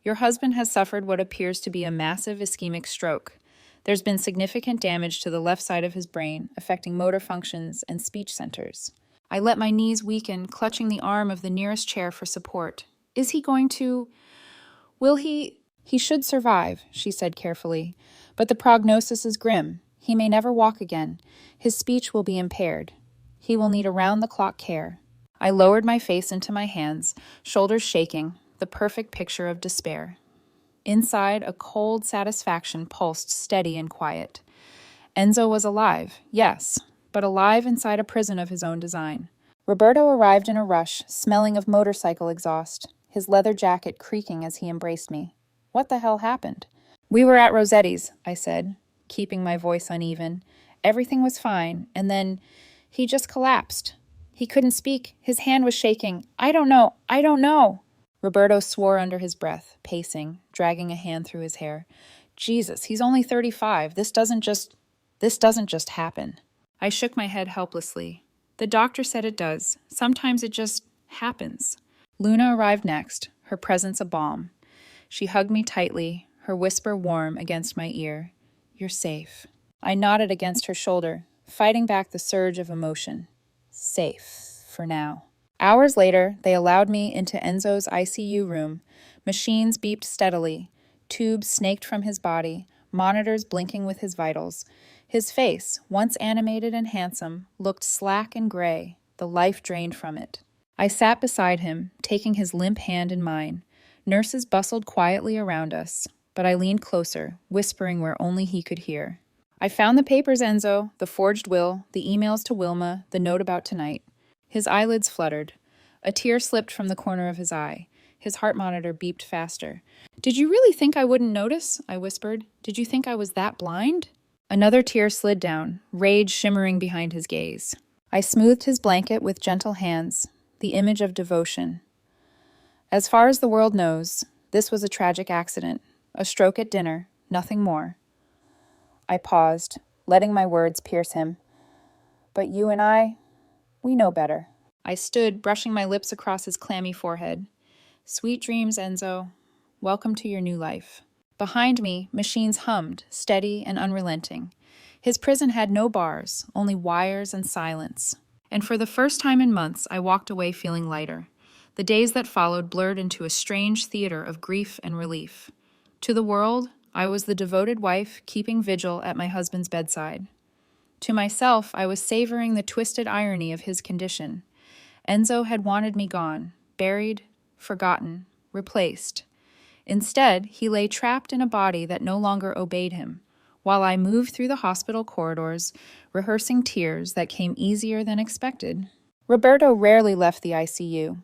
Your husband has suffered what appears to be a massive ischemic stroke. There's been significant damage to the left side of his brain, affecting motor functions and speech centers. I let my knees weaken, clutching the arm of the nearest chair for support. Is he going to... Will he... He should survive, she said carefully. But the prognosis is grim. He may never walk again. His speech will be impaired. He will need around-the-clock care. I lowered my face into my hands, shoulders shaking, the perfect picture of despair. Inside, a cold satisfaction pulsed steady and quiet. Enzo was alive, yes, but alive inside a prison of his own design. Roberto arrived in a rush, smelling of motorcycle exhaust, his leather jacket creaking as he embraced me. What the hell happened? We were at Rossetti's, I said, keeping my voice uneven. Everything was fine, and then he just collapsed. He couldn't speak. His hand was shaking. I don't know. Roberto swore under his breath, pacing, dragging a hand through his hair. Jesus, he's only 35. This doesn't just happen. I shook my head helplessly. The doctor said it does. Sometimes it just happens. Luna arrived next, her presence a balm. She hugged me tightly, her whisper warm against my ear. You're safe. I nodded against her shoulder, fighting back the surge of emotion. Safe, for now. Hours later, they allowed me into Enzo's ICU room. Machines beeped steadily, tubes snaked from his body, monitors blinking with his vitals. His face, once animated and handsome, looked slack and gray, the life drained from it. I sat beside him, taking his limp hand in mine. Nurses bustled quietly around us, but I leaned closer, whispering where only he could hear. I found the papers, Enzo, the forged will, the emails to Wilma, the note about tonight. His eyelids fluttered. A tear slipped from the corner of his eye. His heart monitor beeped faster. Did you really think I wouldn't notice? I whispered. Did you think I was that blind? Another tear slid down, rage shimmering behind his gaze. I smoothed his blanket with gentle hands, the image of devotion. As far as the world knows, this was a tragic accident, a stroke at dinner, nothing more. I paused, letting my words pierce him. But you and I, we know better. I stood, brushing my lips across his clammy forehead. Sweet dreams, Enzo. Welcome to your new life. Behind me, machines hummed, steady and unrelenting. His prison had no bars, only wires and silence. And for the first time in months, I walked away feeling lighter. The days that followed blurred into a strange theater of grief and relief. To the world, I was the devoted wife keeping vigil at my husband's bedside. To myself, I was savoring the twisted irony of his condition. Enzo had wanted me gone, buried, forgotten, replaced. Instead, he lay trapped in a body that no longer obeyed him, while I moved through the hospital corridors, rehearsing tears that came easier than expected. Roberto rarely left the ICU.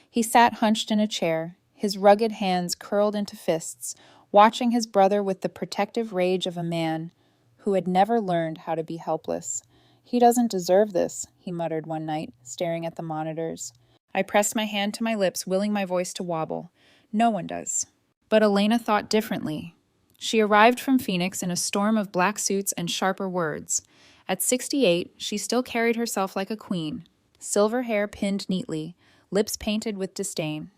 He sat hunched in a chair, his rugged hands curled into fists, watching his brother with the protective rage of a man who had never learned how to be helpless. "He doesn't deserve this," he muttered one night, staring at the monitors. I pressed my hand to my lips, willing my voice to wobble. "No one does." But Elena thought differently. She arrived from Phoenix in a storm of black suits and sharper words. At 68, she still carried herself like a queen, silver hair pinned neatly, lips painted with disdain.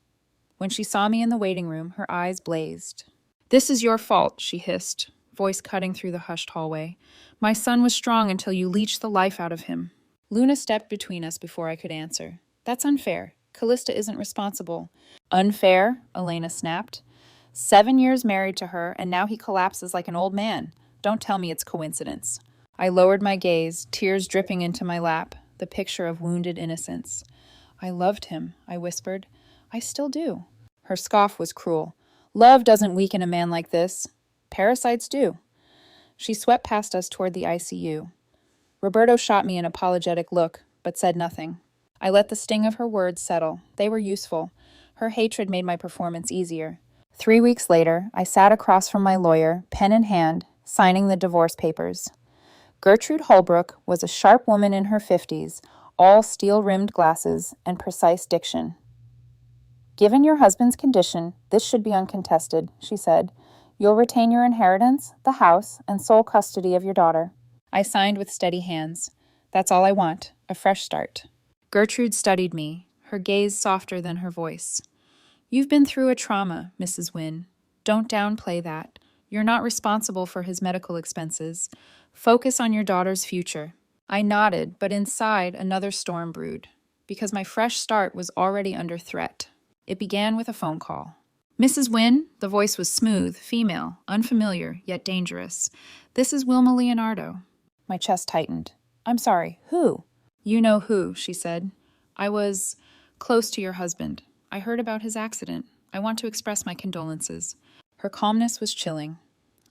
When she saw me in the waiting room, her eyes blazed. "This is your fault," she hissed, voice cutting through the hushed hallway. "My son was strong until you leached the life out of him." Luna stepped between us before I could answer. "That's unfair. Calista isn't responsible." "Unfair?" Elena snapped. 7 years married to her, and now he collapses like an old man. Don't tell me it's coincidence. I lowered my gaze, tears dripping into my lap, the picture of wounded innocence. "I loved him," I whispered. "I still do." Her scoff was cruel. "Love doesn't weaken a man like this. Parasites do." She swept past us toward the ICU. Roberto shot me an apologetic look, but said nothing. I let the sting of her words settle. They were useful. Her hatred made my performance easier. 3 weeks later, I sat across from my lawyer, pen in hand, signing the divorce papers. Gertrude Holbrook was a sharp woman in her 50s, all steel-rimmed glasses and precise diction. "Given your husband's condition, this should be uncontested," she said. "You'll retain your inheritance, the house, and sole custody of your daughter." I signed with steady hands. "That's all I want, a fresh start." Gertrude studied me, her gaze softer than her voice. "You've been through a trauma, Mrs. Wynne. Don't downplay that. You're not responsible for his medical expenses. Focus on your daughter's future." I nodded, but inside another storm brewed, because my fresh start was already under threat. It began with a phone call. "Mrs. Wynne," the voice was smooth, female, unfamiliar, yet dangerous. "This is Wilma Leonardo." My chest tightened. "I'm sorry, who?" "You know who," she said. "I was close to your husband. I heard about his accident. I want to express my condolences." Her calmness was chilling.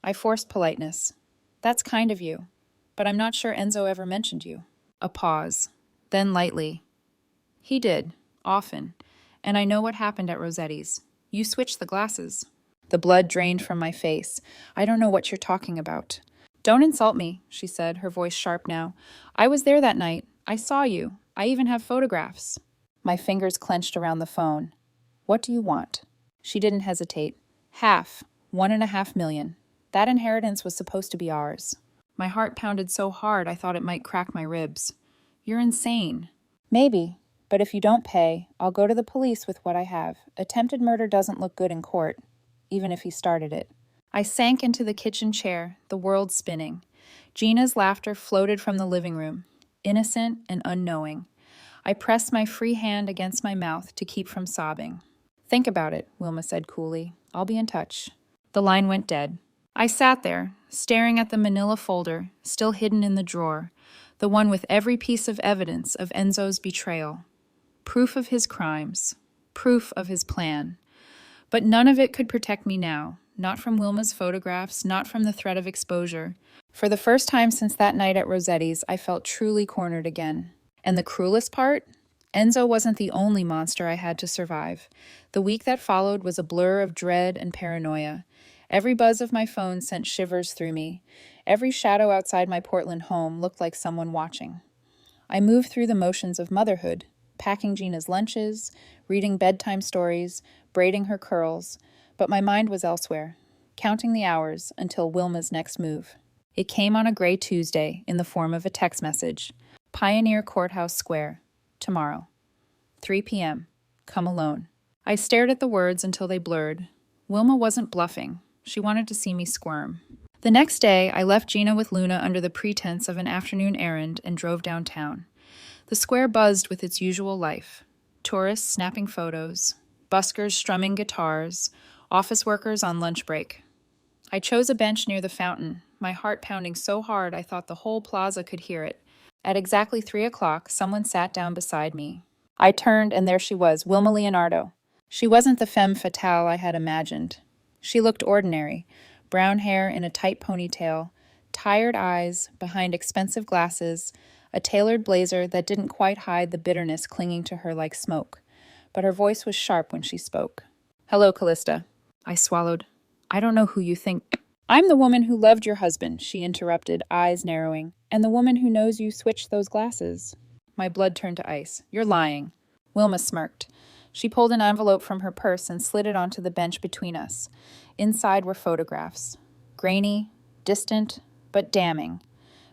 I forced politeness. "That's kind of you, but I'm not sure Enzo ever mentioned you." A pause. Then lightly. "He did, often, and I know what happened at Rossetti's. You switched the glasses." The blood drained from my face. "I don't know what you're talking about." "Don't insult me," she said, her voice sharp now. "I was there that night. I saw you. I even have photographs." My fingers clenched around the phone. "What do you want?" She didn't hesitate. "Half. 1.5 million. That inheritance was supposed to be ours." My heart pounded so hard I thought it might crack my ribs. "You're insane." "Maybe, but if you don't pay, I'll go to the police with what I have. Attempted murder doesn't look good in court, even if he started it." I sank into the kitchen chair, the world spinning. Gina's laughter floated from the living room, innocent and unknowing. I pressed my free hand against my mouth to keep from sobbing. "Think about it," Wilma said coolly. "I'll be in touch." The line went dead. I sat there, staring at the manila folder, still hidden in the drawer, the one with every piece of evidence of Enzo's betrayal. Proof of his crimes. Proof of his plan. But none of it could protect me now, not from Wilma's photographs, not from the threat of exposure. For the first time since that night at Rossetti's, I felt truly cornered again. And the cruelest part? Enzo wasn't the only monster I had to survive. The week that followed was a blur of dread and paranoia. Every buzz of my phone sent shivers through me. Every shadow outside my Portland home looked like someone watching. I moved through the motions of motherhood, packing Gina's lunches, reading bedtime stories, braiding her curls, but my mind was elsewhere, counting the hours until Wilma's next move. It came on a gray Tuesday in the form of a text message. Pioneer Courthouse Square. Tomorrow. 3 p.m. Come alone. I stared at the words until they blurred. Wilma wasn't bluffing. She wanted to see me squirm. The next day, I left Gina with Luna under the pretense of an afternoon errand and drove downtown. The square buzzed with its usual life. Tourists snapping photos, buskers strumming guitars, office workers on lunch break. I chose a bench near the fountain, my heart pounding so hard I thought the whole plaza could hear it. At exactly 3 o'clock, someone sat down beside me. I turned, and there she was, Wilma Leonardo. She wasn't the femme fatale I had imagined. She looked ordinary, brown hair in a tight ponytail, tired eyes behind expensive glasses, a tailored blazer that didn't quite hide the bitterness clinging to her like smoke. But her voice was sharp when she spoke. "Hello, Calista." I swallowed. "I don't know who you think." "I'm the woman who loved your husband," she interrupted, eyes narrowing, "and the woman who knows you switched those glasses." My blood turned to ice. "You're lying." Wilma smirked. She pulled an envelope from her purse and slid it onto the bench between us. Inside were photographs. Grainy, distant, but damning.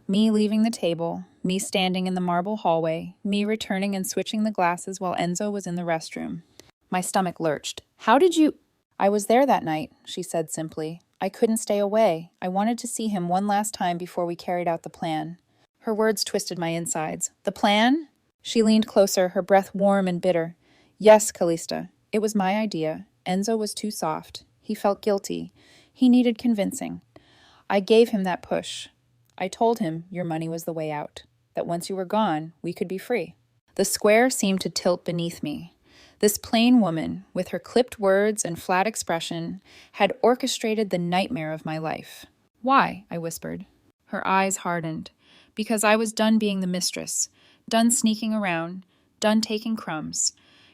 Me leaving the table, me standing in the marble hallway, me returning and switching the glasses while Enzo was in the restroom. My stomach lurched. "How did you—" "I was there that night," she said simply. "I couldn't stay away. I wanted to see him one last time before we carried out the plan." Her words twisted my insides. "The plan?" She leaned closer, her breath warm and bitter. "Yes, Calista. It was my idea. Enzo was too soft. He felt guilty. He needed convincing. I gave him that push. I told him your money was the way out, that once you were gone, we could be free." The square seemed to tilt beneath me. This plain woman, with her clipped words and flat expression, had orchestrated the nightmare of my life. "Why?" I whispered. Her eyes hardened. "Because I was done being the mistress, done sneaking around, done taking crumbs.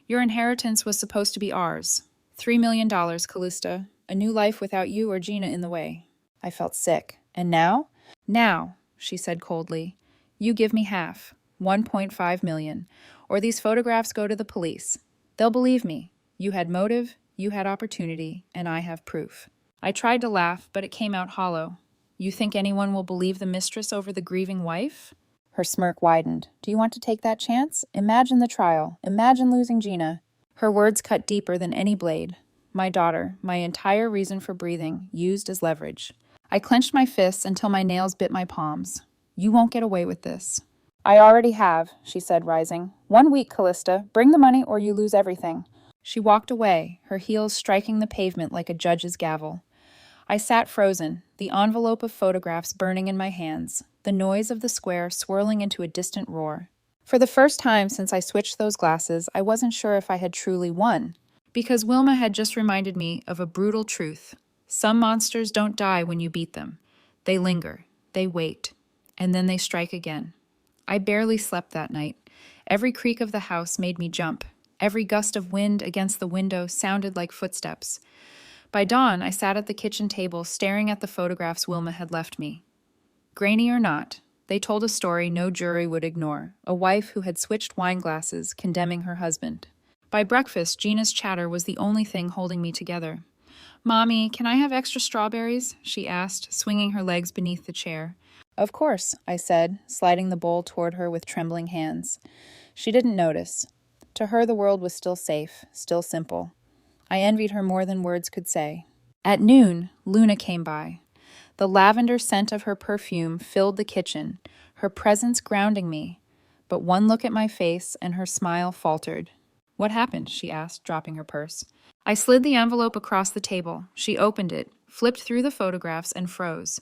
Your inheritance was supposed to be ours. $3 million, Calista. A new life without you or Gina in the way." I felt sick. "And now?" "Now," she said coldly, "you give me half, 1.5 million, or these photographs go to the police. They'll believe me. You had motive, you had opportunity, and I have proof." I tried to laugh, but it came out hollow. "You think anyone will believe the mistress over the grieving wife?" Her smirk widened. "Do you want to take that chance? Imagine the trial. Imagine losing Gina." Her words cut deeper than any blade. My daughter, my entire reason for breathing, used as leverage. I clenched my fists until my nails bit my palms. "You won't get away with this." "I already have," she said, rising. "1 week, Calista. Bring the money or you lose everything." She walked away, her heels striking the pavement like a judge's gavel. I sat frozen, the envelope of photographs burning in my hands, the noise of the square swirling into a distant roar. For the first time since I switched those glasses, I wasn't sure if I had truly won, because Wilma had just reminded me of a brutal truth. Some monsters don't die when you beat them. They linger, they wait, and then they strike again. I barely slept that night. Every creak of the house made me jump. Every gust of wind against the window sounded like footsteps. By dawn, I sat at the kitchen table staring at the photographs Wilma had left me. Grainy or not, they told a story no jury would ignore, a wife who had switched wine glasses, condemning her husband. By breakfast, Gina's chatter was the only thing holding me together. "Mommy, can I have extra strawberries?" she asked, swinging her legs beneath the chair. "Of course," I said, sliding the bowl toward her with trembling hands. She didn't notice. To her, the world was still safe, still simple. I envied her more than words could say. At noon, Luna came by. The lavender scent of her perfume filled the kitchen, her presence grounding me. But one look at my face and her smile faltered. "What happened?" she asked, dropping her purse. I slid the envelope across the table. She opened it, flipped through the photographs, and froze.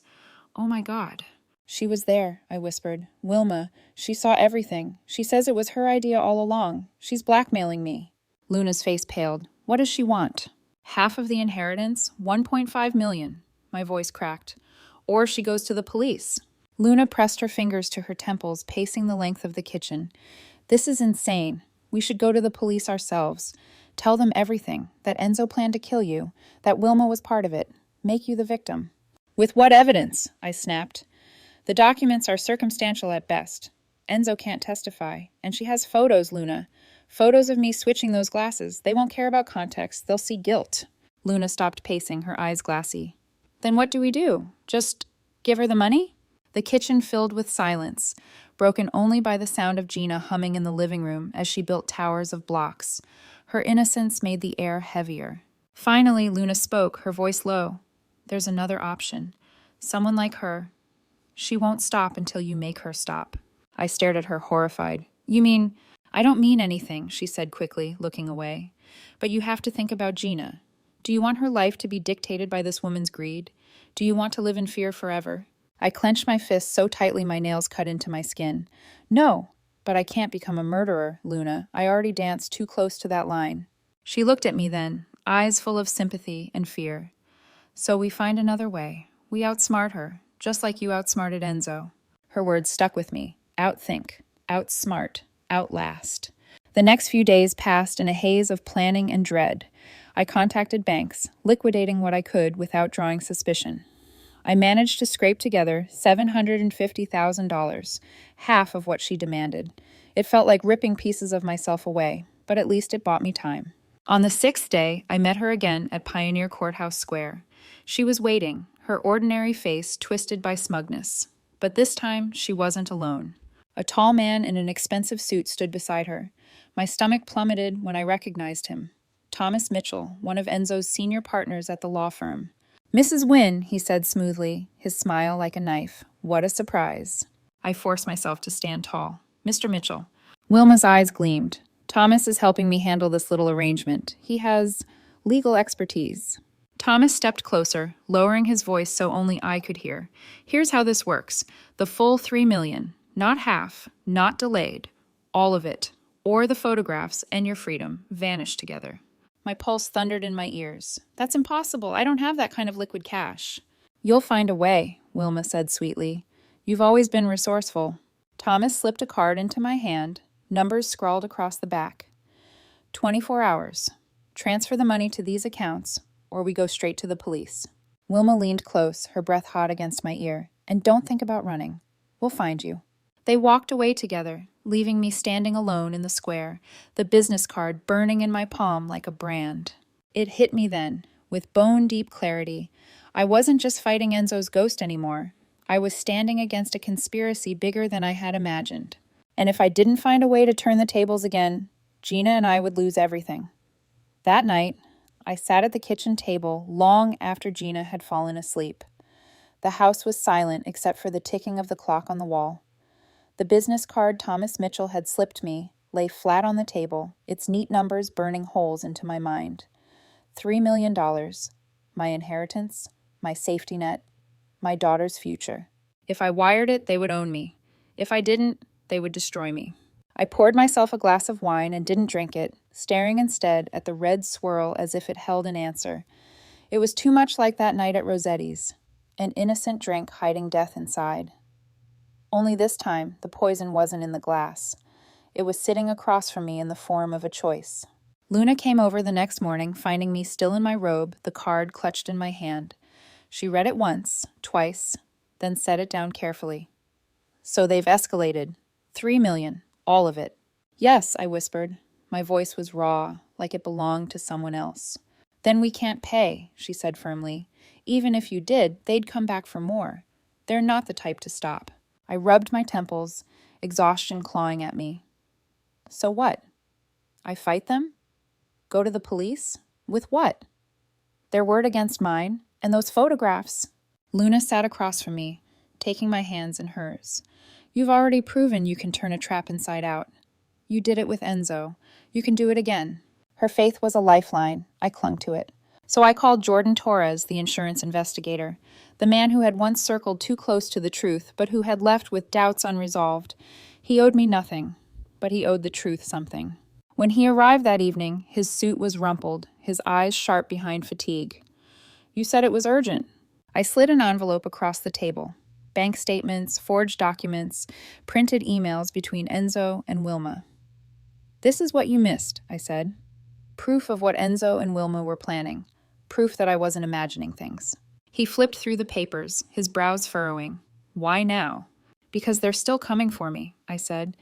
"Oh my God." "She was there," I whispered. "Wilma. She saw everything. She says it was her idea all along. She's blackmailing me." Luna's face paled. "What does she want?" "Half of the inheritance, 1.5 million. My voice cracked. "Or she goes to the police." Luna pressed her fingers to her temples, pacing the length of the kitchen. "This is insane. We should go to the police ourselves. Tell them everything, that Enzo planned to kill you, that Wilma was part of it, make you the victim." "With what evidence?" I snapped. "The documents are circumstantial at best. Enzo can't testify, and she has photos, Luna. Photos of me switching those glasses. They won't care about context. They'll see guilt." Luna stopped pacing, her eyes glassy. "Then what do we do? Just give her the money?" The kitchen filled with silence, broken only by the sound of Gina humming in the living room as she built towers of blocks. Her innocence made the air heavier. Finally, Luna spoke, her voice low. "There's another option. Someone like her. She won't stop until you make her stop." I stared at her, horrified. "You mean—" "I don't mean anything," she said quickly, looking away. "But you have to think about Gina. Do you want her life to be dictated by this woman's greed? Do you want to live in fear forever?" I clenched my fists so tightly my nails cut into my skin. "No, but I can't become a murderer, Luna. I already danced too close to that line." She looked at me then, eyes full of sympathy and fear. So we find another way. We outsmart her, just like you outsmarted Enzo. Her words stuck with me. Outthink, outsmart, outlast. The next few days passed in a haze of planning and dread. I contacted banks, liquidating what I could without drawing suspicion. I managed to scrape together $750,000, half of what she demanded. It felt like ripping pieces of myself away, but at least it bought me time. On the sixth day, I met her again at Pioneer Courthouse Square. She was waiting, her ordinary face twisted by smugness. But this time, she wasn't alone. A tall man in an expensive suit stood beside her. My stomach plummeted when I recognized him. Thomas Mitchell, one of Enzo's senior partners at the law firm. "Mrs. Wynne," he said smoothly, his smile like a knife. "What a surprise." I forced myself to stand tall. "Mr. Mitchell." Wilma's eyes gleamed. "Thomas is helping me handle this little arrangement. He has legal expertise." Thomas stepped closer, lowering his voice so only I could hear. "Here's how this works. The full $3 million. Not half, not delayed. All of it. Or the photographs and your freedom vanish together." My pulse thundered in my ears. "That's impossible. I don't have that kind of liquid cash." "You'll find a way," Wilma said sweetly. "You've always been resourceful." Thomas slipped a card into my hand, numbers scrawled across the back. 24 hours. Transfer the money to these accounts, or we go straight to the police. Wilma leaned close, her breath hot against my ear. "And don't think about running. We'll find you." They walked away together, leaving me standing alone in the square, the business card burning in my palm like a brand. It hit me then, with bone-deep clarity. I wasn't just fighting Enzo's ghost anymore. I was standing against a conspiracy bigger than I had imagined. And if I didn't find a way to turn the tables again, Gina and I would lose everything. That night, I sat at the kitchen table long after Gina had fallen asleep. The house was silent except for the ticking of the clock on the wall. The business card Thomas Mitchell had slipped me lay flat on the table, its neat numbers burning holes into my mind. $3 million, my inheritance, my safety net, my daughter's future. If I wired it, they would own me. If I didn't, they would destroy me. I poured myself a glass of wine and didn't drink it, staring instead at the red swirl as if it held an answer. It was too much like that night at Rossetti's, an innocent drink hiding death inside. Only this time, the poison wasn't in the glass. It was sitting across from me in the form of a choice. Luna came over the next morning, finding me still in my robe, the card clutched in my hand. She read it once, twice, then set it down carefully. "So they've escalated. $3 million, all of it." "Yes," I whispered. My voice was raw, like it belonged to someone else. "Then we can't pay," she said firmly. "Even if you did, they'd come back for more. They're not the type to stop." I rubbed my temples, exhaustion clawing at me. "So what? I fight them? Go to the police? With what? Their word against mine? And those photographs?" Luna sat across from me, taking my hands in hers. "You've already proven you can turn a trap inside out. You did it with Enzo. You can do it again." Her faith was a lifeline. I clung to it. So I called Jordan Torres, the insurance investigator, the man who had once circled too close to the truth, but who had left with doubts unresolved. He owed me nothing, but he owed the truth something. When he arrived that evening, his suit was rumpled, his eyes sharp behind fatigue. "You said it was urgent." I slid an envelope across the table. Bank statements, forged documents, printed emails between Enzo and Wilma. "This is what you missed," I said. Proof of what Enzo and Wilma were planning. Proof that I wasn't imagining things. He flipped through the papers, his brows furrowing. "Why now?" "Because they're still coming for me," I said.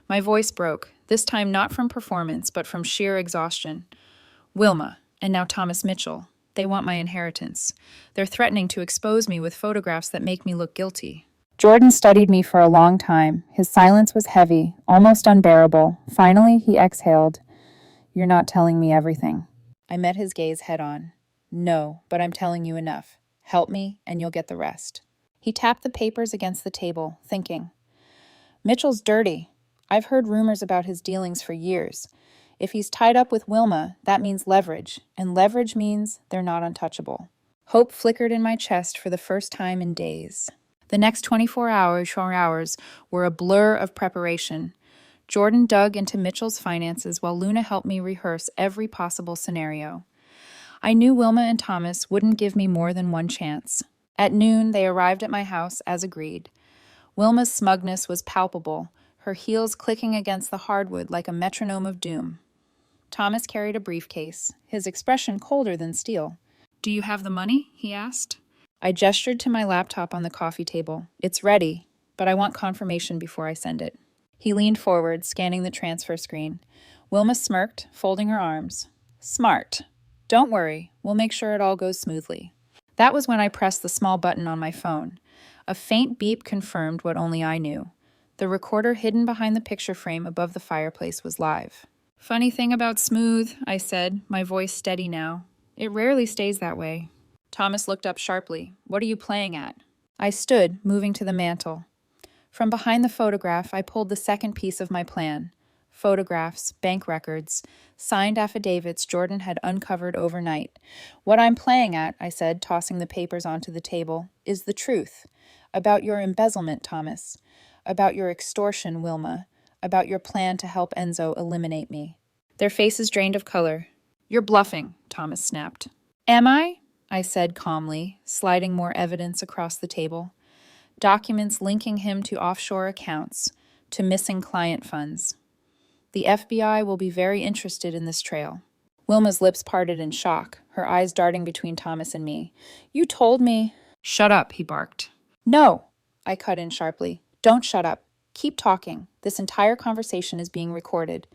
My voice broke, this time not from performance, but from sheer exhaustion. "Wilma, and now Thomas Mitchell. They want my inheritance. They're threatening to expose me with photographs that make me look guilty." Jordan studied me for a long time. His silence was heavy, almost unbearable. Finally, he exhaled. "You're not telling me everything." I met his gaze head-on. "No, but I'm telling you enough. Help me, and you'll get the rest." He tapped the papers against the table, thinking. "Mitchell's dirty. I've heard rumors about his dealings for years. If he's tied up with Wilma, that means leverage, and leverage means they're not untouchable." Hope flickered in my chest for the first time in days. The next 24 hours were a blur of preparation. Jordan dug into Mitchell's finances while Luna helped me rehearse every possible scenario. I knew Wilma and Thomas wouldn't give me more than one chance. At noon, they arrived at my house as agreed. Wilma's smugness was palpable, her heels clicking against the hardwood like a metronome of doom. Thomas carried a briefcase, his expression colder than steel. "Do you have the money?" he asked. I gestured to my laptop on the coffee table. "It's ready, but I want confirmation before I send it." He leaned forward, scanning the transfer screen. Wilma smirked, folding her arms. "Smart. Don't worry, we'll make sure it all goes smoothly." That was when I pressed the small button on my phone. A faint beep confirmed what only I knew. The recorder hidden behind the picture frame above the fireplace was live. "Funny thing about smooth," I said, my voice steady now. "It rarely stays that way." Thomas looked up sharply. "What are you playing at?" I stood, moving to the mantel. From behind the photograph, I pulled the second piece of my plan. Photographs, bank records, signed affidavits Jordan had uncovered overnight. "What I'm playing at," I said, tossing the papers onto the table, "is the truth. About your embezzlement, Thomas. About your extortion, Wilma. About your plan to help Enzo eliminate me." Their faces drained of color. "You're bluffing," Thomas snapped. "Am I?" I said calmly, sliding more evidence across the table. Documents linking him to offshore accounts, to missing client funds. "The FBI will be very interested in this trail." Wilma's lips parted in shock, her eyes darting between Thomas and me. "You told me—" "Shut up," he barked. "No," I cut in sharply. "Don't shut up. Keep talking. This entire conversation is being recorded."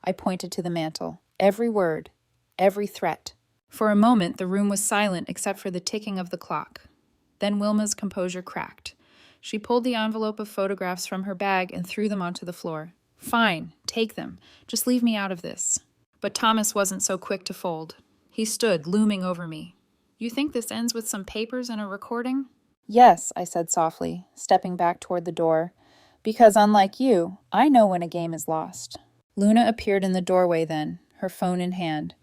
I pointed to the mantel. Every word, every threat. For a moment, the room was silent except for the ticking of the clock. Then Wilma's composure cracked. She pulled the envelope of photographs from her bag and threw them onto the floor. "Fine, take them. Just leave me out of this." But Thomas wasn't so quick to fold. He stood, looming over me. "You think this ends with some papers and a recording?" "Yes," I said softly, stepping back toward the door. "Because unlike you, I know when a game is lost." Luna appeared in the doorway then, her phone in hand.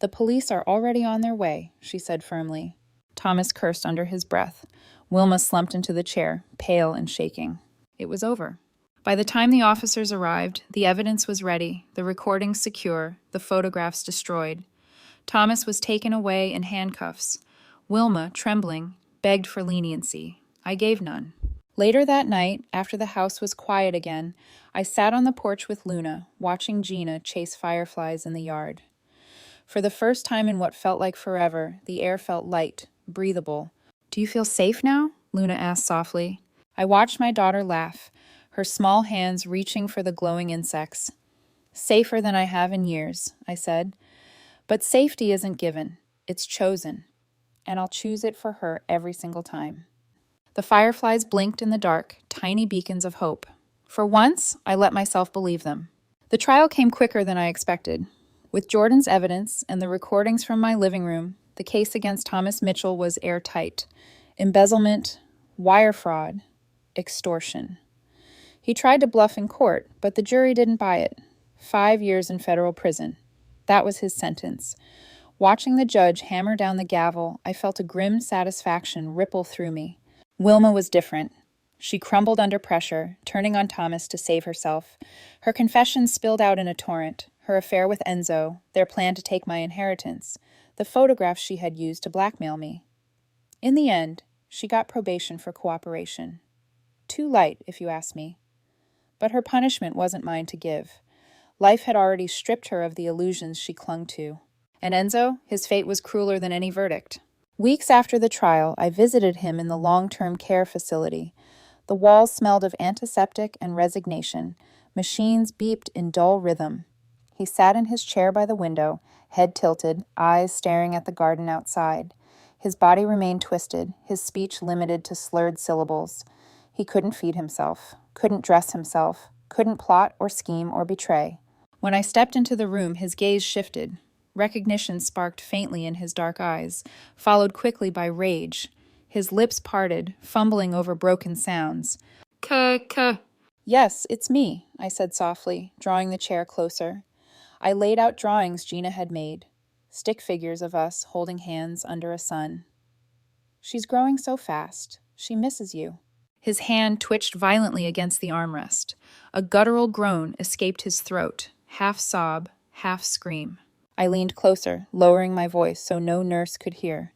"The police are already on their way," she said firmly. Thomas cursed under his breath. Wilma slumped into the chair, pale and shaking. It was over. By the time the officers arrived, the evidence was ready, the recordings secure, the photographs destroyed. Thomas was taken away in handcuffs. Wilma, trembling, begged for leniency. I gave none. Later that night, after the house was quiet again, I sat on the porch with Luna, watching Gina chase fireflies in the yard. For the first time in what felt like forever, the air felt light, breathable. "Do you feel safe now?" Luna asked softly. I watched my daughter laugh, her small hands reaching for the glowing insects. "Safer than I have in years," I said. "But safety isn't given, it's chosen. And I'll choose it for her every single time." The fireflies blinked in the dark, tiny beacons of hope. For once, I let myself believe them. The trial came quicker than I expected. With Jordan's evidence and the recordings from my living room, the case against Thomas Mitchell was airtight. Embezzlement, wire fraud, extortion. He tried to bluff in court, but the jury didn't buy it. 5 years in federal prison. That was his sentence. Watching the judge hammer down the gavel, I felt a grim satisfaction ripple through me. Wilma was different. She crumbled under pressure, turning on Thomas to save herself. Her confession spilled out in a torrent. Her affair with Enzo, their plan to take my inheritance, the photographs she had used to blackmail me. In the end, she got probation for cooperation. Too light, if you ask me. But her punishment wasn't mine to give. Life had already stripped her of the illusions she clung to. And Enzo, his fate was crueler than any verdict. Weeks after the trial, I visited him in the long-term care facility. The walls smelled of antiseptic and resignation. Machines beeped in dull rhythm. He sat in his chair by the window, head tilted, eyes staring at the garden outside. His body remained twisted, his speech limited to slurred syllables. He couldn't feed himself, couldn't dress himself, couldn't plot or scheme or betray. When I stepped into the room, his gaze shifted. Recognition sparked faintly in his dark eyes, followed quickly by rage. His lips parted, fumbling over broken sounds. "K. "Yes, it's me," I said softly, drawing the chair closer. I laid out drawings Gina had made, stick figures of us holding hands under a sun. "She's growing so fast. She misses you." His hand twitched violently against the armrest. A guttural groan escaped his throat, half sob, half scream. I leaned closer, lowering my voice so no nurse could hear.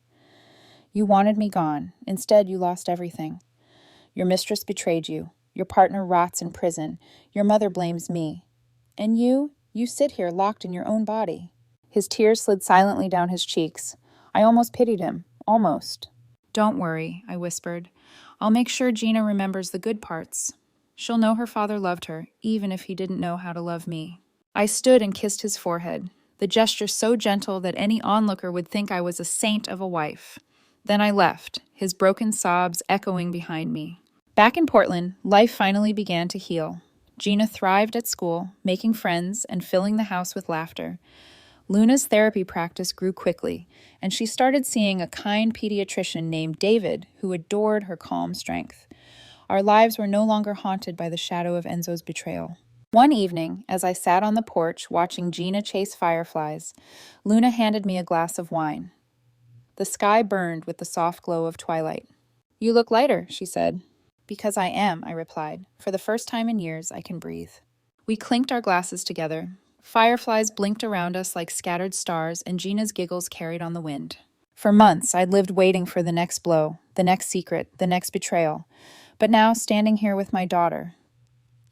You wanted me gone. Instead, you lost everything. Your mistress betrayed you. Your partner rots in prison. Your mother blames me. And you sit here locked in your own body. His tears slid silently down his cheeks. I almost pitied him. Almost. Don't worry, I whispered. I'll make sure Gina remembers the good parts. She'll know her father loved her, even if he didn't know how to love me. I stood and kissed his forehead, the gesture so gentle that any onlooker would think I was a saint of a wife. Then I left, his broken sobs echoing behind me. Back in Portland, life finally began to heal. Gina thrived at school, making friends and filling the house with laughter. Luna's therapy practice grew quickly, and she started seeing a kind pediatrician named David who adored her calm strength. Our lives were no longer haunted by the shadow of Enzo's betrayal. One evening, as I sat on the porch watching Gina chase fireflies, Luna handed me a glass of wine. The sky burned with the soft glow of twilight. You look lighter, she said. Because I am, I replied. For the first time in years, I can breathe. We clinked our glasses together. Fireflies blinked around us like scattered stars, and Gina's giggles carried on the wind. For months, I'd lived waiting for the next blow, the next secret, the next betrayal. But now, standing here with my daughter,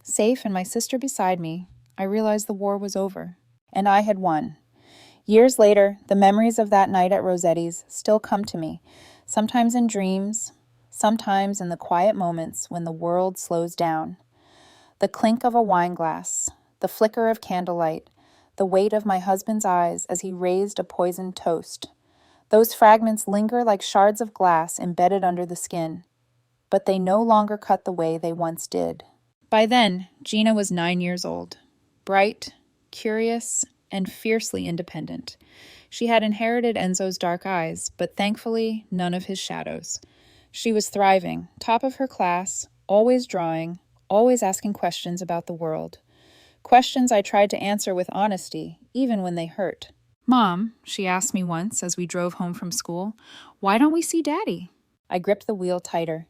safe and my sister beside me, I realized the war was over. And I had won. Years later, the memories of that night at Rossetti's still come to me, sometimes in dreams, sometimes in the quiet moments when the world slows down. The clink of a wine glass, the flicker of candlelight, the weight of my husband's eyes as he raised a poisoned toast. Those fragments linger like shards of glass embedded under the skin, but they no longer cut the way they once did. By then, Gina was 9 years old, bright, curious, and fiercely independent. She had inherited Enzo's dark eyes, but thankfully, none of his shadows. She was thriving, top of her class, always drawing, always asking questions about the world. Questions I tried to answer with honesty, even when they hurt. Mom, she asked me once as we drove home from school, why don't we see Daddy? I gripped the wheel tighter.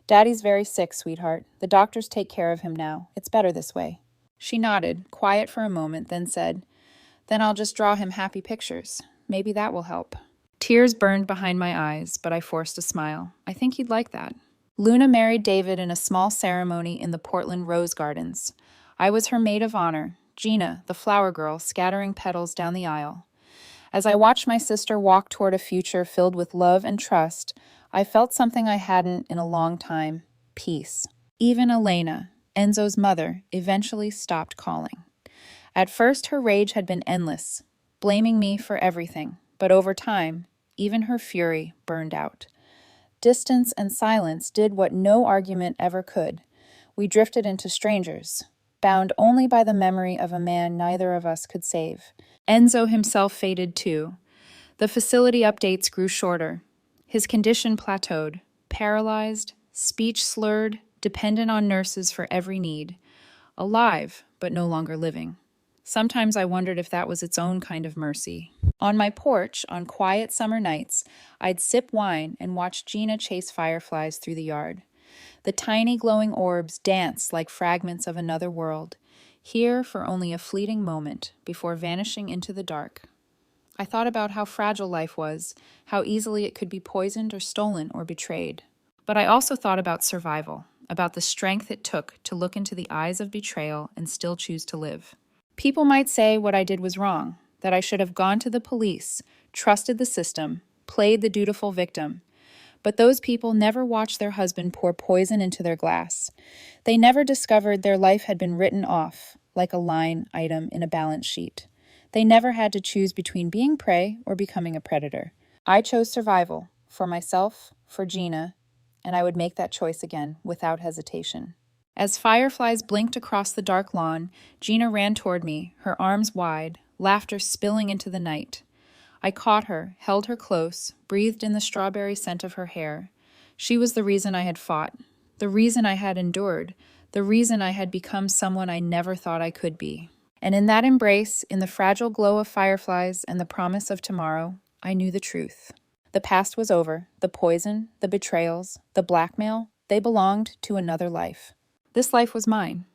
Daddy's very sick, sweetheart. The doctors take care of him now. It's better this way. She nodded, quiet for a moment, then said, Then I'll just draw him happy pictures. Maybe that will help. Tears burned behind my eyes, but I forced a smile. I think he'd like that. Luna married David in a small ceremony in the Portland Rose Gardens. I was her maid of honor, Gina, the flower girl, scattering petals down the aisle. As I watched my sister walk toward a future filled with love and trust, I felt something I hadn't in a long time, peace. Even Elena, Enzo's mother, eventually stopped calling. At first, her rage had been endless, blaming me for everything, but over time, even her fury burned out. Distance and silence did what no argument ever could. We drifted into strangers, bound only by the memory of a man neither of us could save. Enzo himself faded too. The facility updates grew shorter. His condition plateaued, paralyzed, speech slurred, dependent on nurses for every need. Alive, but no longer living. Sometimes I wondered if that was its own kind of mercy. On my porch, on quiet summer nights, I'd sip wine and watch Gina chase fireflies through the yard. The tiny glowing orbs danced like fragments of another world, here for only a fleeting moment before vanishing into the dark. I thought about how fragile life was, how easily it could be poisoned or stolen or betrayed. But I also thought about survival, about the strength it took to look into the eyes of betrayal and still choose to live. People might say what I did was wrong, that I should have gone to the police, trusted the system, played the dutiful victim. But those people never watched their husband pour poison into their glass. They never discovered their life had been written off, like a line item in a balance sheet. They never had to choose between being prey or becoming a predator. I chose survival, for myself, for Gina, and I would make that choice again, without hesitation. As fireflies blinked across the dark lawn, Gina ran toward me, her arms wide, laughter spilling into the night. I caught her, held her close, breathed in the strawberry scent of her hair. She was the reason I had fought, the reason I had endured, the reason I had become someone I never thought I could be. And in that embrace, in the fragile glow of fireflies and the promise of tomorrow, I knew the truth. The past was over. The poison, the betrayals, the blackmail, they belonged to another life. This life was mine.